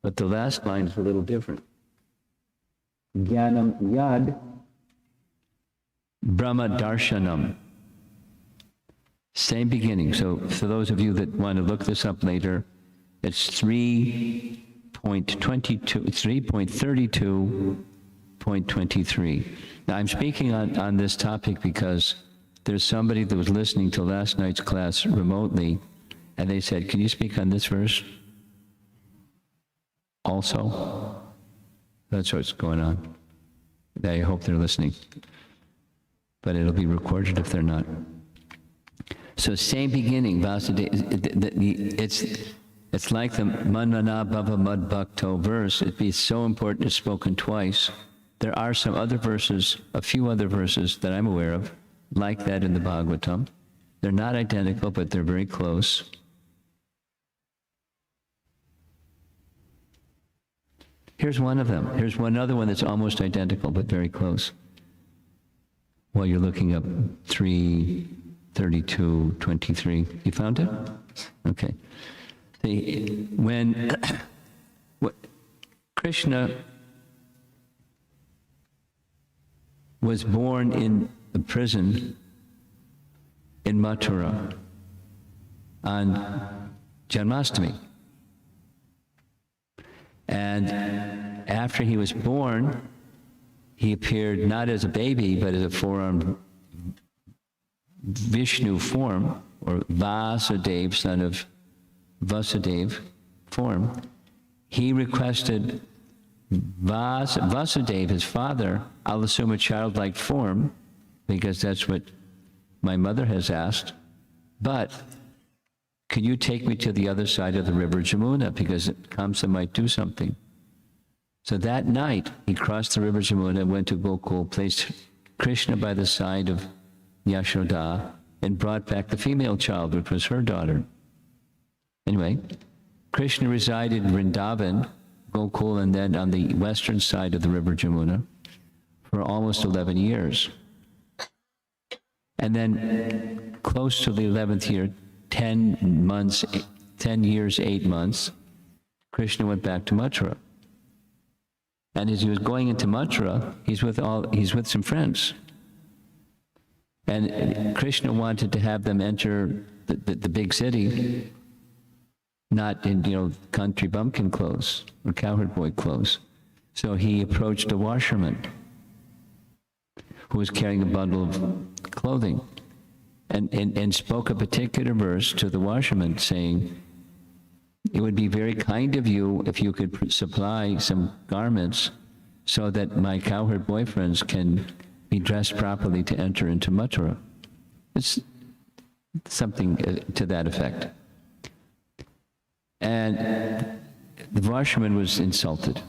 But the last line is a little different. Jnanam Yad Brahma Darshanam. Same beginning. So for those of you that want to look this up later, it's 3.32.23. Now I'm speaking on this topic because there's somebody that was listening to last night's class remotely, and they said, can you speak on this verse also? That's what's going on. I hope they're listening, but it'll be recorded if they're not. So same beginning, it's like the Manana Bhava Mad Bhakto verse. It'd be so important it's spoken twice. There are some other verses, a few other verses that I'm aware of, like that in the Bhagavatam. They're not identical, but they're very close. Here's one of them. Here's one other one that's almost identical, but very close. While you're looking up 3:32:23, you found it? Okay. When Krishna was born in the prison in Mathura on Janmashtami, and after he was born, he appeared not as a baby, but as a four-armed Vishnu form, or Vasudeva, son of Vasudeva form. He requested Vasudeva, his father, I'll assume a childlike form, because that's what my mother has asked, but could you take me to the other side of the river Jamuna, because Kamsa might do something. So that night, he crossed the river Jamuna, went to Gokul, placed Krishna by the side of Yashoda, and brought back the female child, which was her daughter. Anyway, Krishna resided in Vrindavan, Gokul, and then on the western side of the river Jamuna for almost 11 years. And then close to the 11th year, 10 years, 8 months, Krishna went back to Mathura. And as he was going into Mathura, he's with some friends. And Krishna wanted to have them enter the big city, not in, country bumpkin clothes or cowherd boy clothes. So he approached a washerman who was carrying a bundle of clothing and spoke a particular verse to the washerman, saying, it would be very kind of you if you could supply some garments so that my cowherd boyfriends can be dressed properly to enter into Mathura. It's something to that effect. And the washerman was insulted.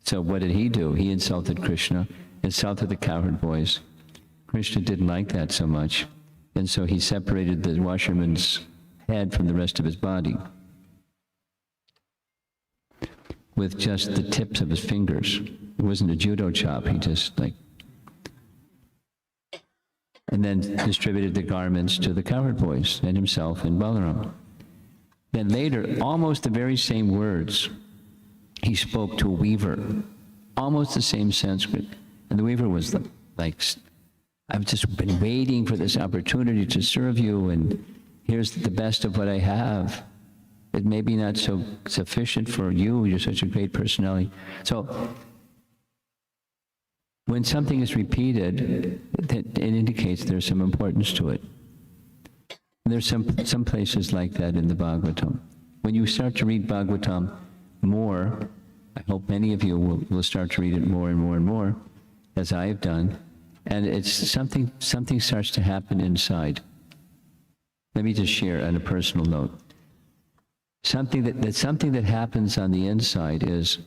So what did he do? He insulted Krishna, insulted the cowherd boys. Krishna didn't like that so much, and so he separated the washerman's head from the rest of his body with just the tips of his fingers. It wasn't a judo chop, he just and then distributed the garments to the cowherd boys and himself and Balaram. Then later, almost the very same words, he spoke to a weaver, almost the same Sanskrit. And the weaver was like, I've just been waiting for this opportunity to serve you, and here's the best of what I have. It may be not so sufficient for you, you're such a great personality. So when something is repeated, it indicates there's some importance to it. And there's some places like that in the Bhagavatam. When you start to read Bhagavatam more, I hope many of you will start to read it more and more and more, as I have done, and it's something starts to happen inside. Let me just share on a personal note. Something that happens on the inside is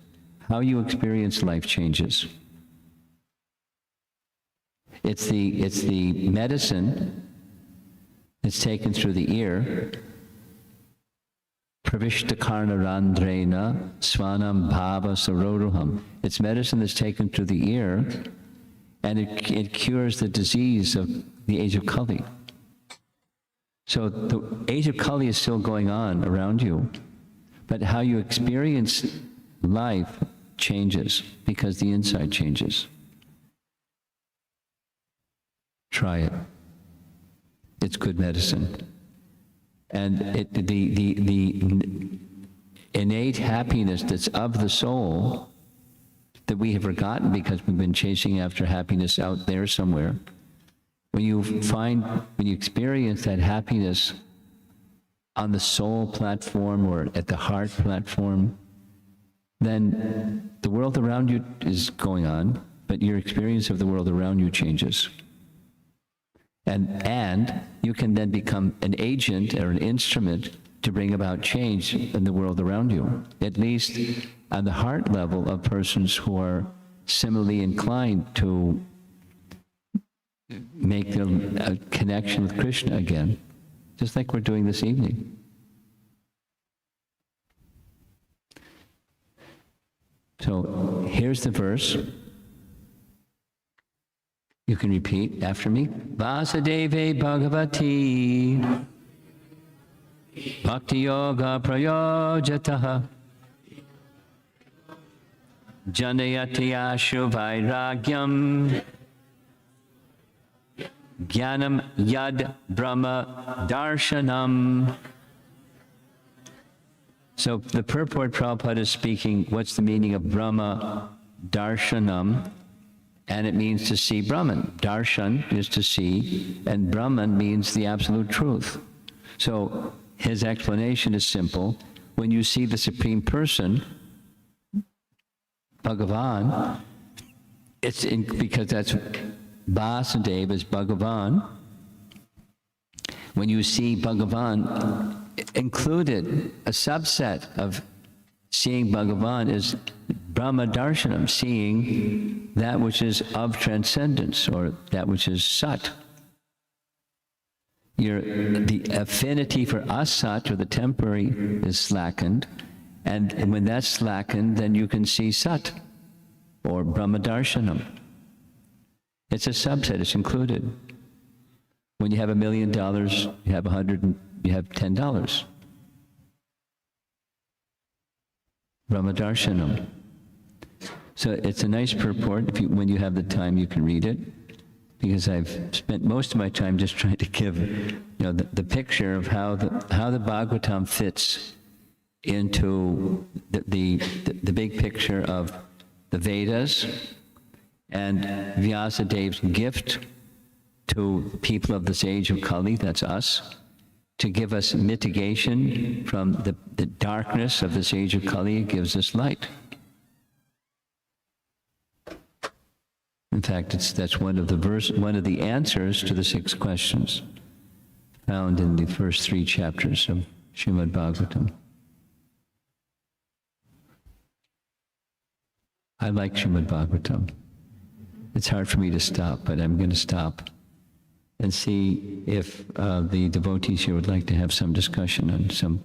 how you experience life changes. It's the medicine that's taken through the ear. Pravishtakarna randrena swanam bhava saroruham. It's medicine that's taken through the ear, and it cures the disease of the age of Kali. So the age of Kali is still going on around you, but how you experience life changes because the inside changes. Try it. It's good medicine. And the innate happiness that's of the soul that we have forgotten because we've been chasing after happiness out there somewhere, when you experience that happiness on the soul platform or at the heart platform, then the world around you is going on, but your experience of the world around you changes. And you can then become an agent or an instrument to bring about change in the world around you, at least on the heart level of persons who are similarly inclined to make a connection with Krishna again, just like we're doing this evening. So here's the verse. You can repeat after me. Vasudeve Bhagavati Bhakti Yoga Prayojataha Janayati Ashu Vairagyam Jnanam Yad Brahma Darshanam. So the purport Prabhupada is speaking, what's the meaning of Brahma Darshanam? And it means to see Brahman. Darshan is to see, and Brahman means the absolute truth. So his explanation is simple. When you see the Supreme Person, Bhagavan, because that's Vasudeva is Bhagavan. When you see Bhagavan, included, a subset of seeing Bhagavan is Brahma Darshanam, seeing that which is of transcendence, or that which is Sat. The affinity for Asat, or the temporary, is slackened, and when that's slackened, then you can see Sat, or Brahma Darshanam. It's a subset, it's included. When you have $1 million, you have you have $10. Brahma Darshanam. So it's a nice purport. When you have the time, you can read it, because I've spent most of my time just trying to give, the picture of how the Bhagavatam fits into the big picture of the Vedas and Vyasadeva's gift to people of this age of Kali, that's us, to give us mitigation from the darkness of this age of Kali. It gives us light. In fact, that's one of the answers to the 6 questions found in the first 3 chapters of Srimad Bhagavatam. I like Srimad Bhagavatam. It's hard for me to stop, but I'm going to stop and see if the devotees here would like to have some discussion on some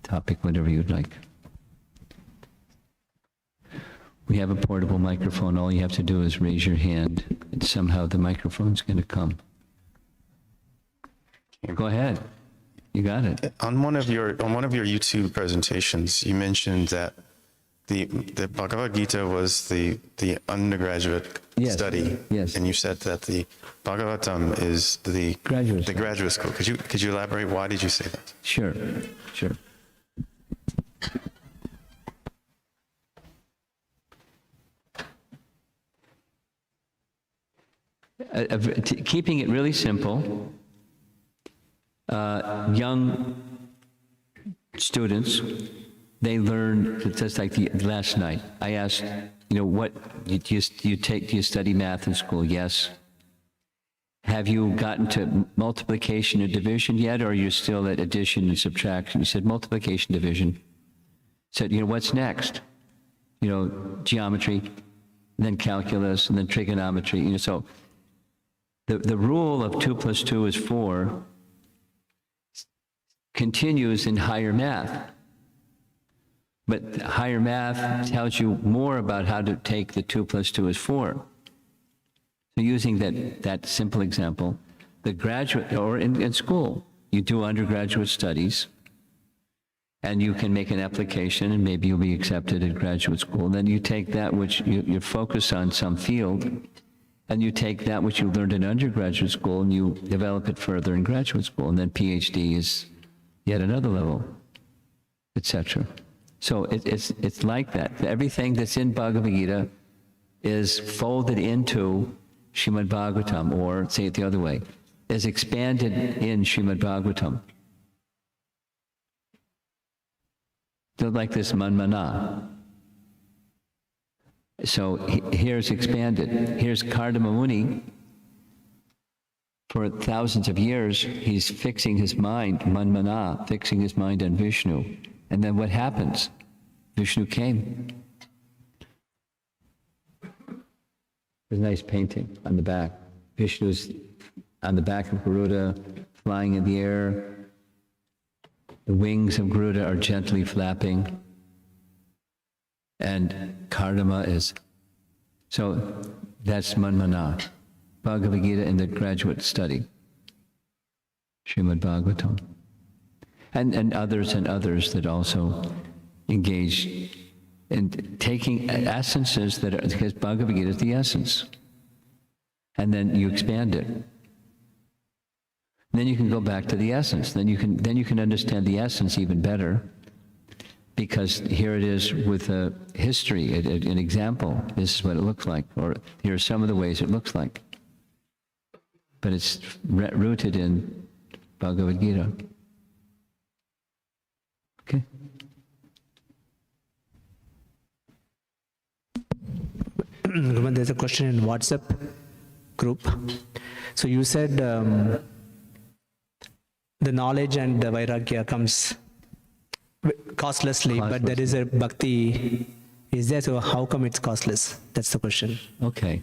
topic, whatever you'd like. We have a portable microphone. All you have to do is raise your hand, and somehow the microphone's going to come. Go ahead. You got it. On one of your YouTube presentations, you mentioned that the Bhagavad Gita was the undergraduate study. Yes. And you said that the Bhagavatam is the graduate school. Could you elaborate? Why did you say that? Sure. keeping it really simple, young students, they learn, just like last night, I asked, what, do you study math in school? Yes. Have you gotten to multiplication and division yet, or are you still at addition and subtraction? You said multiplication, division. Said, what's next? Geometry, and then calculus, and then trigonometry. So the rule of 2 + 2 is 4 continues in higher math. But higher math tells you more about how to take the 2 + 2 is 4. So using that simple example, the graduate, or in school, you do undergraduate studies, and you can make an application, and maybe you'll be accepted at graduate school. Then you take that which you focus on some field, and you take that which you learned in undergraduate school, and you develop it further in graduate school, and then PhD is yet another level, etc. So it's like that. Everything that's in Bhagavad Gita is folded into Srimad Bhagavatam, or say it the other way, is expanded in Srimad Bhagavatam. So like this manmana. So here's expanded. Here's Kardama Muni. For thousands of years, he's fixing his mind, manmana, fixing his mind on Vishnu. And then what happens? Vishnu came. There's a nice painting on the back. Vishnu's on the back of Garuda, flying in the air. The wings of Garuda are gently flapping. And Kardama is. So that's manmana. Bhagavad Gita in the graduate study. Srimad Bhagavatam. And others that also engage in taking essences that are, because Bhagavad Gita is the essence. And then you expand it. And then you can go back to the essence. Then you can understand the essence even better, because here it is with a history, an example. This is what it looks like, or here are some of the ways it looks like. But it's rooted in Bhagavad Gita. Okay. There's a question in WhatsApp group. So you said the knowledge and the vairagya comes costlessly, but there is a bhakti is there, so how come it's costless? That's the question. Okay.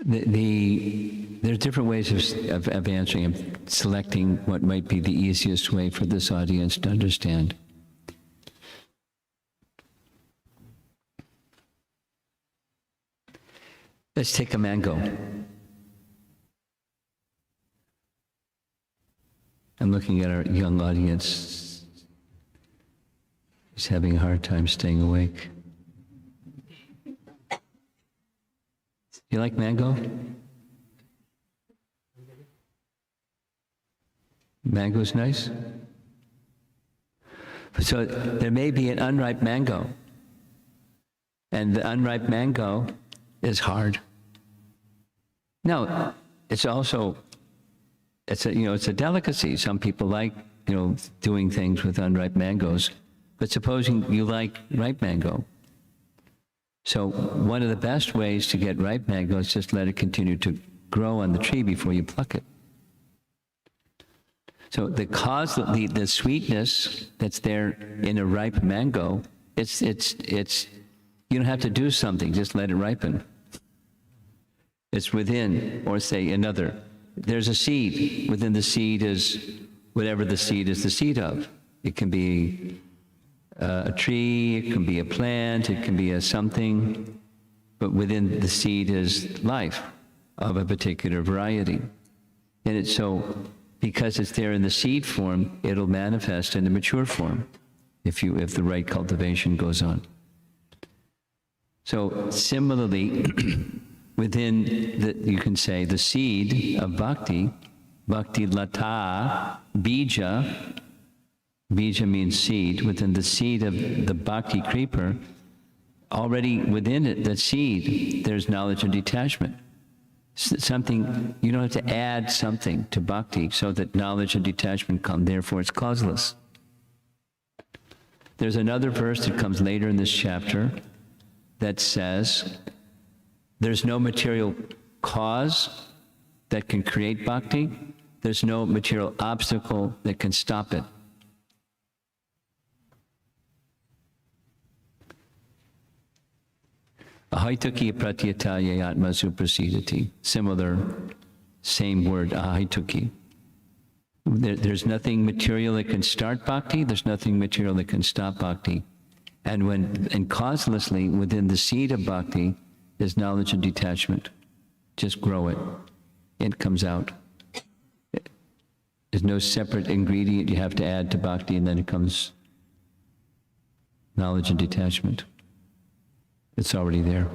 There are different ways of answering. I'm selecting what might be the easiest way for this audience to understand. Let's take a mango. I'm looking at our young audience. He's having a hard time staying awake. You like mango? Mango's nice? So there may be an unripe mango, and the unripe mango is hard. Now, it's also, it's a delicacy. Some people like, doing things with unripe mangoes, but supposing you like ripe mango. So one of the best ways to get ripe mango is just let it continue to grow on the tree before you pluck it. So the cause, the sweetness that's there in a ripe mango, it's you don't have to do something, just let it ripen. It's within, or say another. There's a seed. Within the seed is whatever the seed is the seed of. It can be a tree, it can be a plant, it can be a something, but within the seed is life of a particular variety. And it's so, because it's there in the seed form, it'll manifest in the mature form if the right cultivation goes on. So similarly, within you can say the seed of bhakti, bhakti lata, bija. Bija means seed. Within the seed of the bhakti creeper, already within it, the seed, there's knowledge and detachment. Something, you don't have to add something to bhakti so that knowledge and detachment come, therefore it's causeless. There's another verse that comes later in this chapter that says, there's no material cause that can create bhakti. There's no material obstacle that can stop it. Ahaituki pratyataye atmasu prasidati. Similar, same word, ahaituki. There's nothing material that can start bhakti, there's nothing material that can stop bhakti. And causelessly, within the seed of bhakti, is knowledge and detachment. Just grow it. It comes out. There's no separate ingredient you have to add to bhakti, and then it comes knowledge and detachment. It's already there.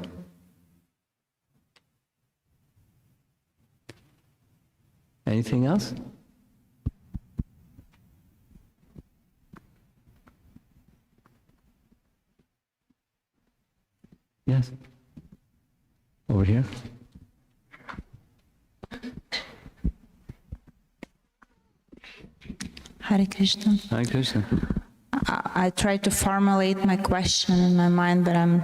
Anything else? Yes. Over here. Hare Krishna. Hare Krishna. I tried to formulate my question in my mind, but I'm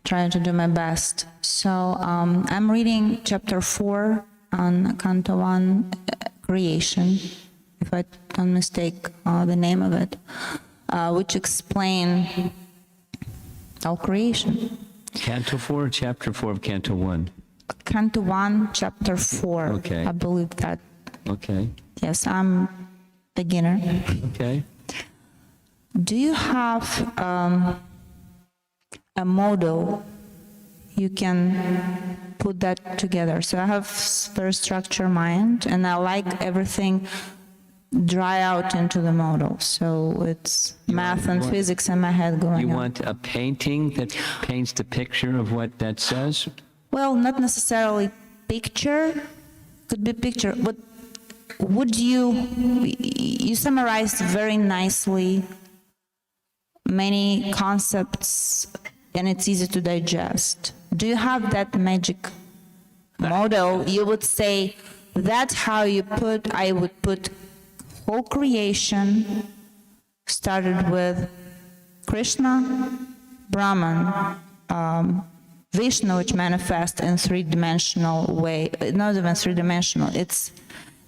trying to do my best. So I'm reading chapter 4 on Canto 1, creation, if I don't mistake the name of it, which explain all creation. Canto 4 or chapter 4 of Canto 1? Canto 1, chapter 4. Okay. I believe that. Okay. Yes, I'm beginner. Okay. Do you have a model you can put that together? So I have very structured mind, and I like everything dry out into the model. So it's math and physics in my head going You on. want a painting that paints the picture of what that says? Well, not necessarily picture, could be picture, but would you summarized very nicely many concepts, and it's easy to digest. Do you have that magic model? You would say, that's how you put, I would put whole creation, started with Krishna, Brahman, Vishnu, which manifests in three-dimensional way, not even three-dimensional,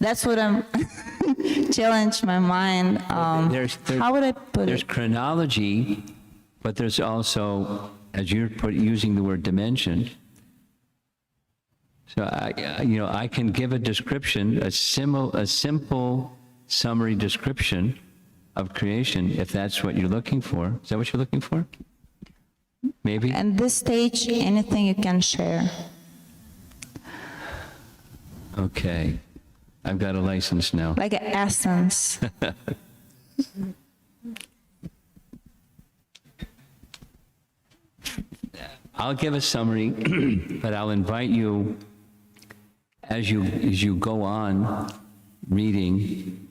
that's what I'm challenge my mind. How would I put There's it? chronology, but there's also, as you're using the word dimension. So I can give a description, a simple summary description of creation, if that's what you're looking for. Is that what you're looking for? Maybe. At this stage, anything you can share. Okay. I've got a license now. Like an essence. I'll give a summary, but I'll invite you, as you go on reading,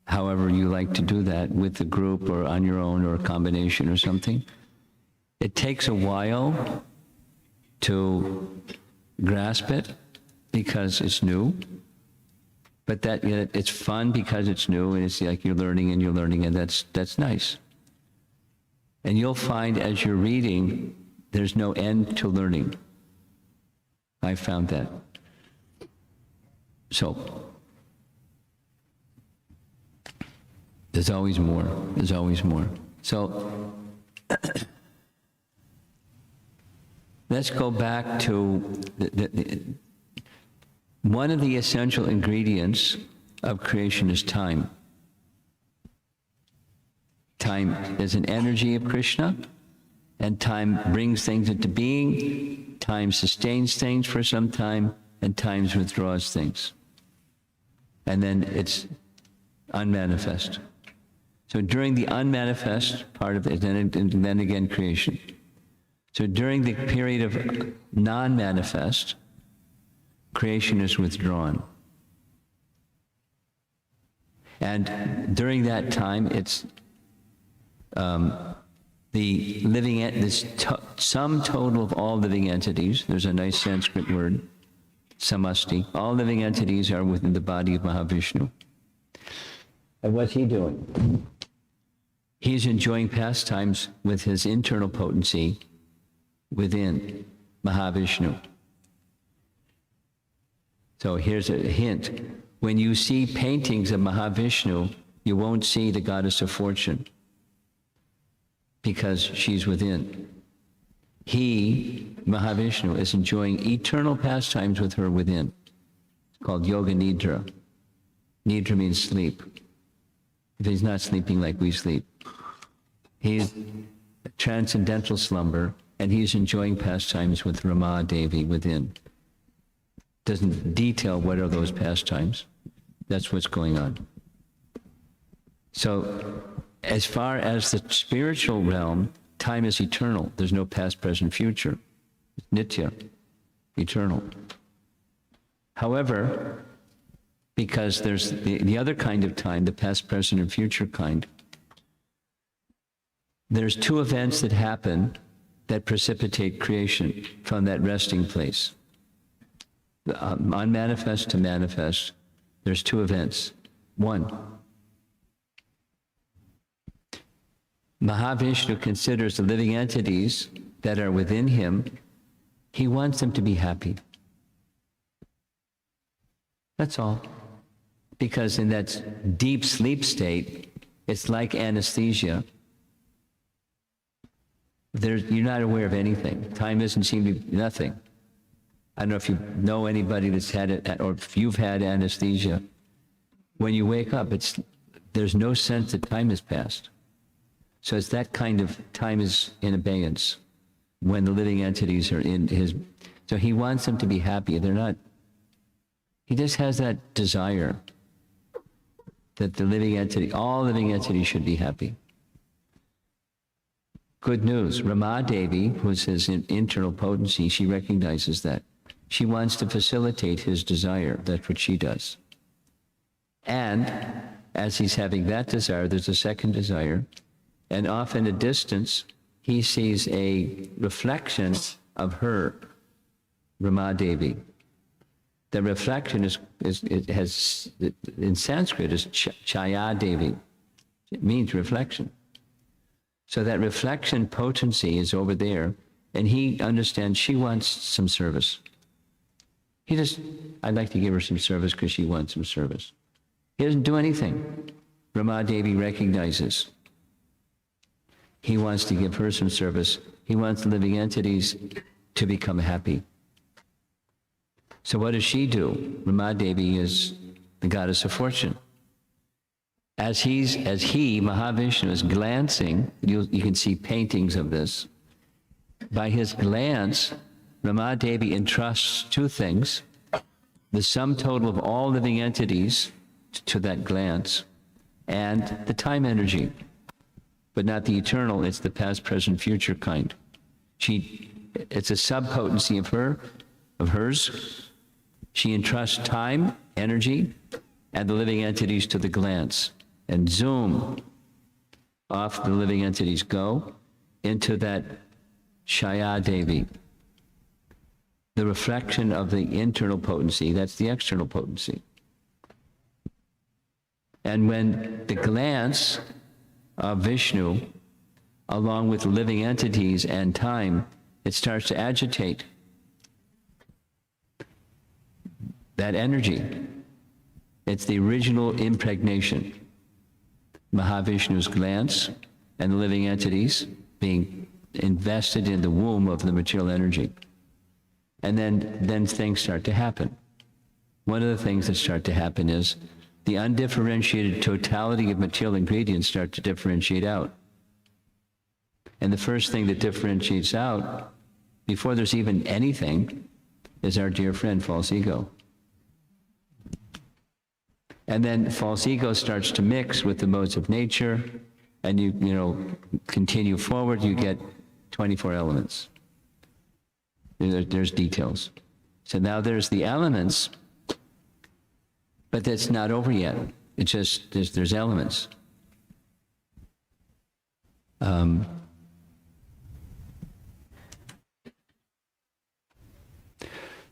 however you like to do that, with the group or on your own or a combination or something. It takes a while to grasp it because it's new. But that it's fun because it's new, and it's like you're learning, and that's nice. And you'll find as you're reading, there's no end to learning. I found that. So there's always more. There's always more. So let's go back to one of the essential ingredients of creation is time. Time is an energy of Krishna, and time brings things into being, time sustains things for some time, and time withdraws things. And then it's unmanifest. So during the unmanifest part of it, and then again creation. So during the period of non-manifest, creation is withdrawn. And during that time, it's the living, this sum total of all living entities, there's a nice Sanskrit word, samasti, all living entities are within the body of Mahavishnu. And what's he doing? He's enjoying pastimes with his internal potency within Mahavishnu. So here's a hint. When you see paintings of Mahavishnu, you won't see the goddess of fortune because she's within. He, Mahavishnu, is enjoying eternal pastimes with her within. It's called Yoga Nidra. Nidra means sleep. If he's not sleeping like we sleep. He's a transcendental slumber, and he's enjoying pastimes with Rama Devi within. Doesn't detail what are those pastimes. That's what's going on. So, as far as the spiritual realm, time is eternal. There's no past, present, future. It's nitya, eternal. However, because there's the other kind of time, the past, present, and future kind, there's two events that happen that precipitate creation from that resting place. Unmanifest to manifest, there's two events. One, Mahavishnu considers the living entities that are within him, he wants them to be happy. That's all. Because in that deep sleep state, it's like anesthesia. You're not aware of anything. Time doesn't seem to be nothing. I don't know if you know anybody that's had it, or if you've had anesthesia. When you wake up, there's no sense that time has passed. So it's that kind of time is in abeyance when the living entities are in his. So he wants them to be happy. They're not. He just has that desire that the living entity, all living entities should be happy. Good news, Rama Devi, who's his internal potency, she recognizes that. She wants to facilitate his desire. That's what she does. And as he's having that desire, there's a second desire. And off in a distance, he sees a reflection of her, Rama Devi. The reflection in Sanskrit is Chaya Devi. It means reflection. So that reflection potency is over there, and he understands she wants some service. I'd like to give her some service because she wants some service. He doesn't do anything. Rama Devi recognizes. He wants to give her some service. He wants the living entities to become happy. So what does she do? Rama Devi is the goddess of fortune. As he, Mahavishnu, is glancing, you can see paintings of this. By his glance, Rama Devi entrusts two things: the sum total of all living entities to that glance, and the time energy, but not the eternal. It's the past, present, future kind. It's a subpotency of hers. She entrusts time, energy, and the living entities to the glance. And zoom, off the living entities go into that Shaya Devi, the reflection of the internal potency. That's the external potency. And when the glance of Vishnu, along with living entities and time, it starts to agitate that energy. It's the original impregnation. Mahavishnu's glance and the living entities being invested in the womb of the material energy. And then things start to happen. One of the things that start to happen is the undifferentiated totality of material ingredients start to differentiate out. And the first thing that differentiates out, before there's even anything, is our dear friend, false ego. And then false ego starts to mix with the modes of nature, and you continue forward, you get 24 elements. There's details. So now there's the elements, but that's not over yet. It's just, there's elements.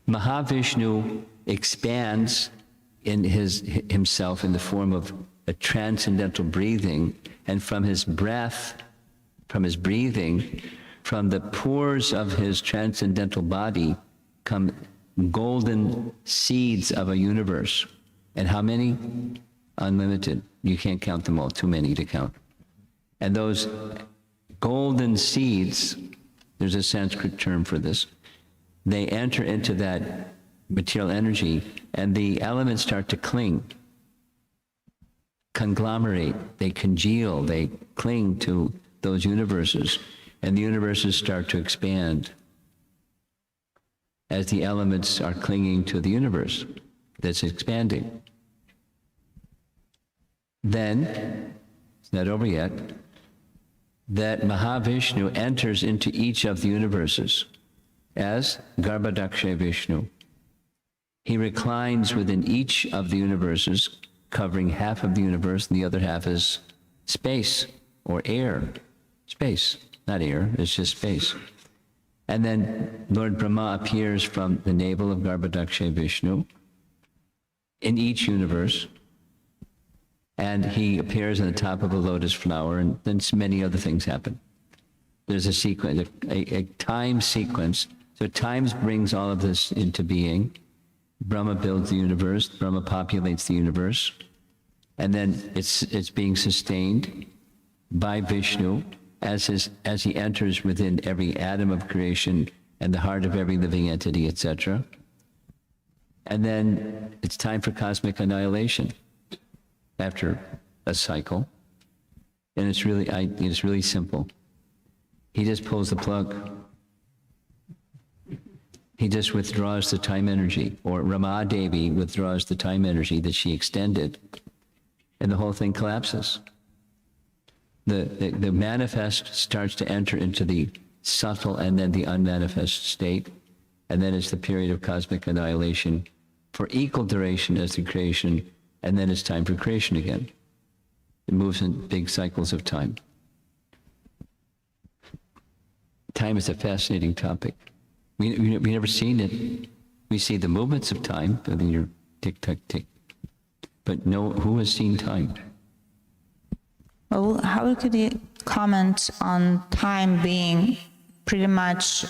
Mahavishnu expands in himself in the form of a transcendental breathing, and from his breath, from his breathing, from the pores of his transcendental body come golden seeds of a universe. And how many? Unlimited. You can't count them all, too many to count. And those golden seeds, there's a Sanskrit term for this, they enter into that material energy, and the elements start to cling, conglomerate, they congeal, they cling to those universes, and the universes start to expand as the elements are clinging to the universe that's expanding. Then, it's not over yet, that Mahavishnu enters into each of the universes as Garbhadaksha Vishnu. He reclines within each of the universes, covering half of the universe, and the other half is space or air. Space, not air, it's just space. And then Lord Brahma appears from the navel of Garbhadaksha Vishnu in each universe, and he appears on the top of a lotus flower, and then many other things happen. There's a sequence, a time sequence. So time brings all of this into being. Brahma builds the universe, Brahma populates the universe, and then it's being sustained by Vishnu as he enters within every atom of creation and the heart of every living entity, etc. And then it's time for cosmic annihilation after a cycle. And it's really simple. He just pulls the plug. He just withdraws the time energy, or Rama Devi withdraws the time energy that she extended, and the whole thing collapses. The manifest starts to enter into the subtle and then the unmanifest state, and then it's the period of cosmic annihilation for equal duration as the creation, and then it's time for creation again. It moves in big cycles of time. Time is a fascinating topic. We've never seen it. We see the movements of time, I mean, your tick, tick, tick. But no, who has seen time? Well, how could you comment on time being pretty much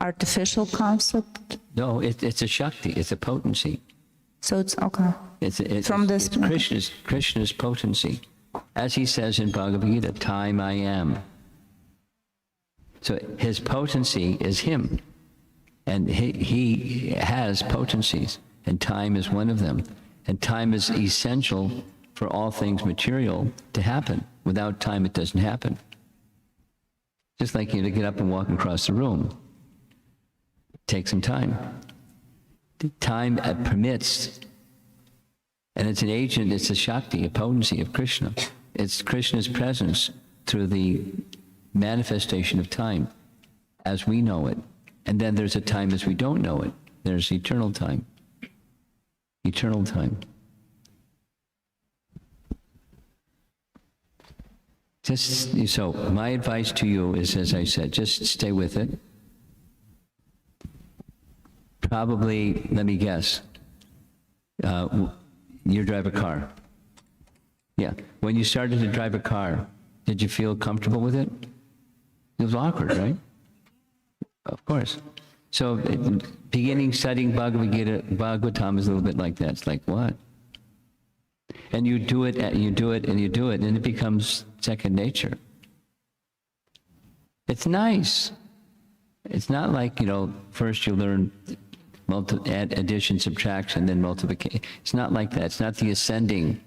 artificial concept? No, it's a Shakti, it's a potency. So it's okay. It's From this- Krishna's potency. As he says in Bhagavad Gita, time I am. So his potency is him. And he has potencies, and time is one of them. And time is essential for all things material to happen. Without time, it doesn't happen. Just like you to get up and walk across the room. Take some time. Time permits, and it's an agent, it's a Shakti, a potency of Krishna. It's Krishna's presence through the manifestation of time as we know it. And then there's a time as we don't know it. There's eternal time. Eternal time. Just, so my advice to you is, as I said, just stay with it. Probably, let me guess, you drive a car. Yeah, when you started to drive a car, did you feel comfortable with it? It was awkward, right? Of course. So beginning studying Bhagavatam is a little bit like that. It's like, what? And you do it, and you do it, and you do it, and it becomes second nature. It's nice. It's not like, first you learn addition, subtraction, then multiplication. It's not like that. It's not the ascending.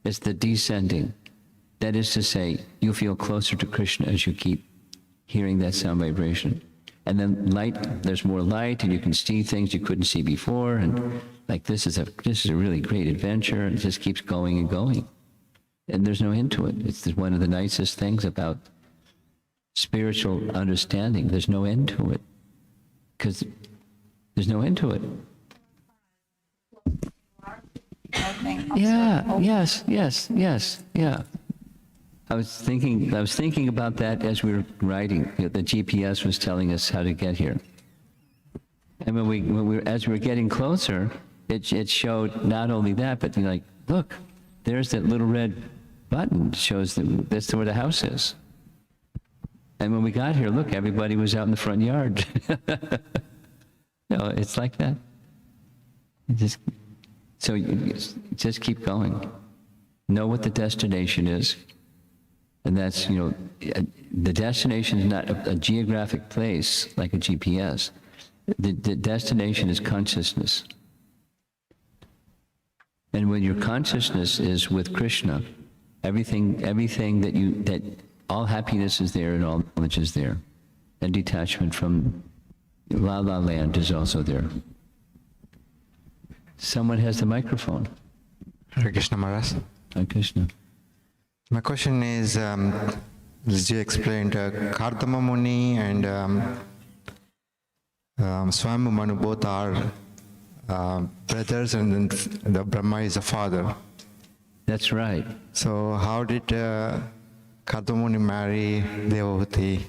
It's the descending. That is to say, you feel closer to Krishna as you keep hearing that sound vibration. And then light, there's more light, and you can see things you couldn't see before, and like this is a really great adventure, and it just keeps going and going. And there's no end to it. It's one of the nicest things about spiritual understanding. There's no end to it. because there's no end to it. Yeah, yes, yeah. I was thinking about that as we were writing. The GPS was telling us how to get here. And as we were getting closer, it showed not only that, but like, look, there's that little red button that shows that that's where the house is. And when we got here, look, everybody was out in the front yard. It's like that. So you just keep going. Know what the destination is. And that's, the destination is not a geographic place like a GPS. The destination is consciousness. And when your consciousness is with Krishna, everything that all happiness is there and all knowledge is there. And detachment from La La Land is also there. Someone has the microphone. Hare Krishna Maharaj. Hare Krishna. My question is, as you explained, Kartama Muni and Swami Manu both are brothers, and then the Brahma is the father. That's right. So how did Kartama Muni marry Devahuti?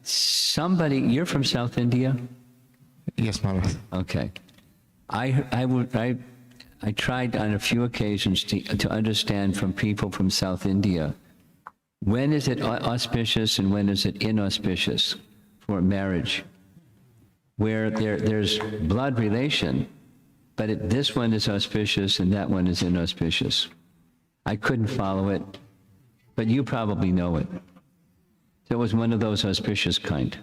Somebody, you're from South India? Yes, Maharaj. Okay. I tried on a few occasions to understand from people from South India, when is it auspicious and when is it inauspicious for marriage, where there's blood relation, but this one is auspicious and that one is inauspicious. I couldn't follow it, but you probably know it. So it was one of those auspicious kind.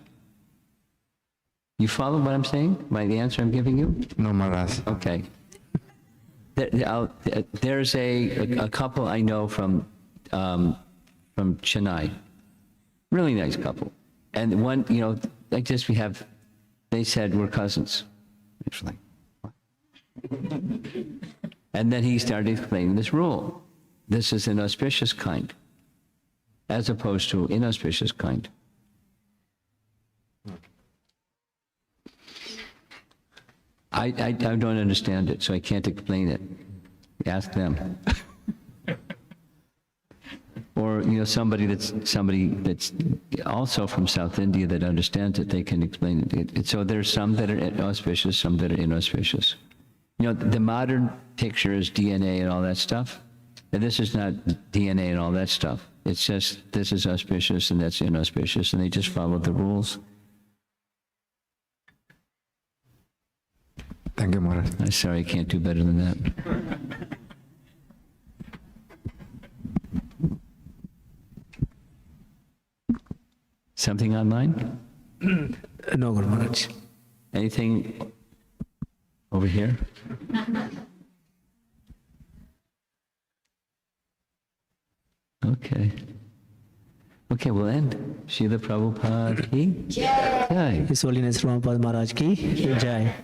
You follow what I'm saying? The answer I'm giving you? No, Maharaj. Okay. There's a couple I know from Chennai. Really nice couple. And one, like this they said we're cousins. It's like, what? And then he started explaining this rule. This is an auspicious kind, as opposed to inauspicious kind. I don't understand it, so I can't explain it. Ask them. Or somebody that's also from South India that understands it, they can explain it. So there's some that are auspicious, some that are inauspicious. The modern picture is DNA and all that stuff. And this is not DNA and all that stuff. It's just this is auspicious and that's inauspicious, and they just follow the rules. Thank you, Maharaj. I'm sorry, I can't do better than that. Something online? No, Guru Maharaj. Anything over here? Okay. Okay, we'll end. Srila Prabhupada ki Jai. His Holiness Prabhupada Maharaj ki Jai.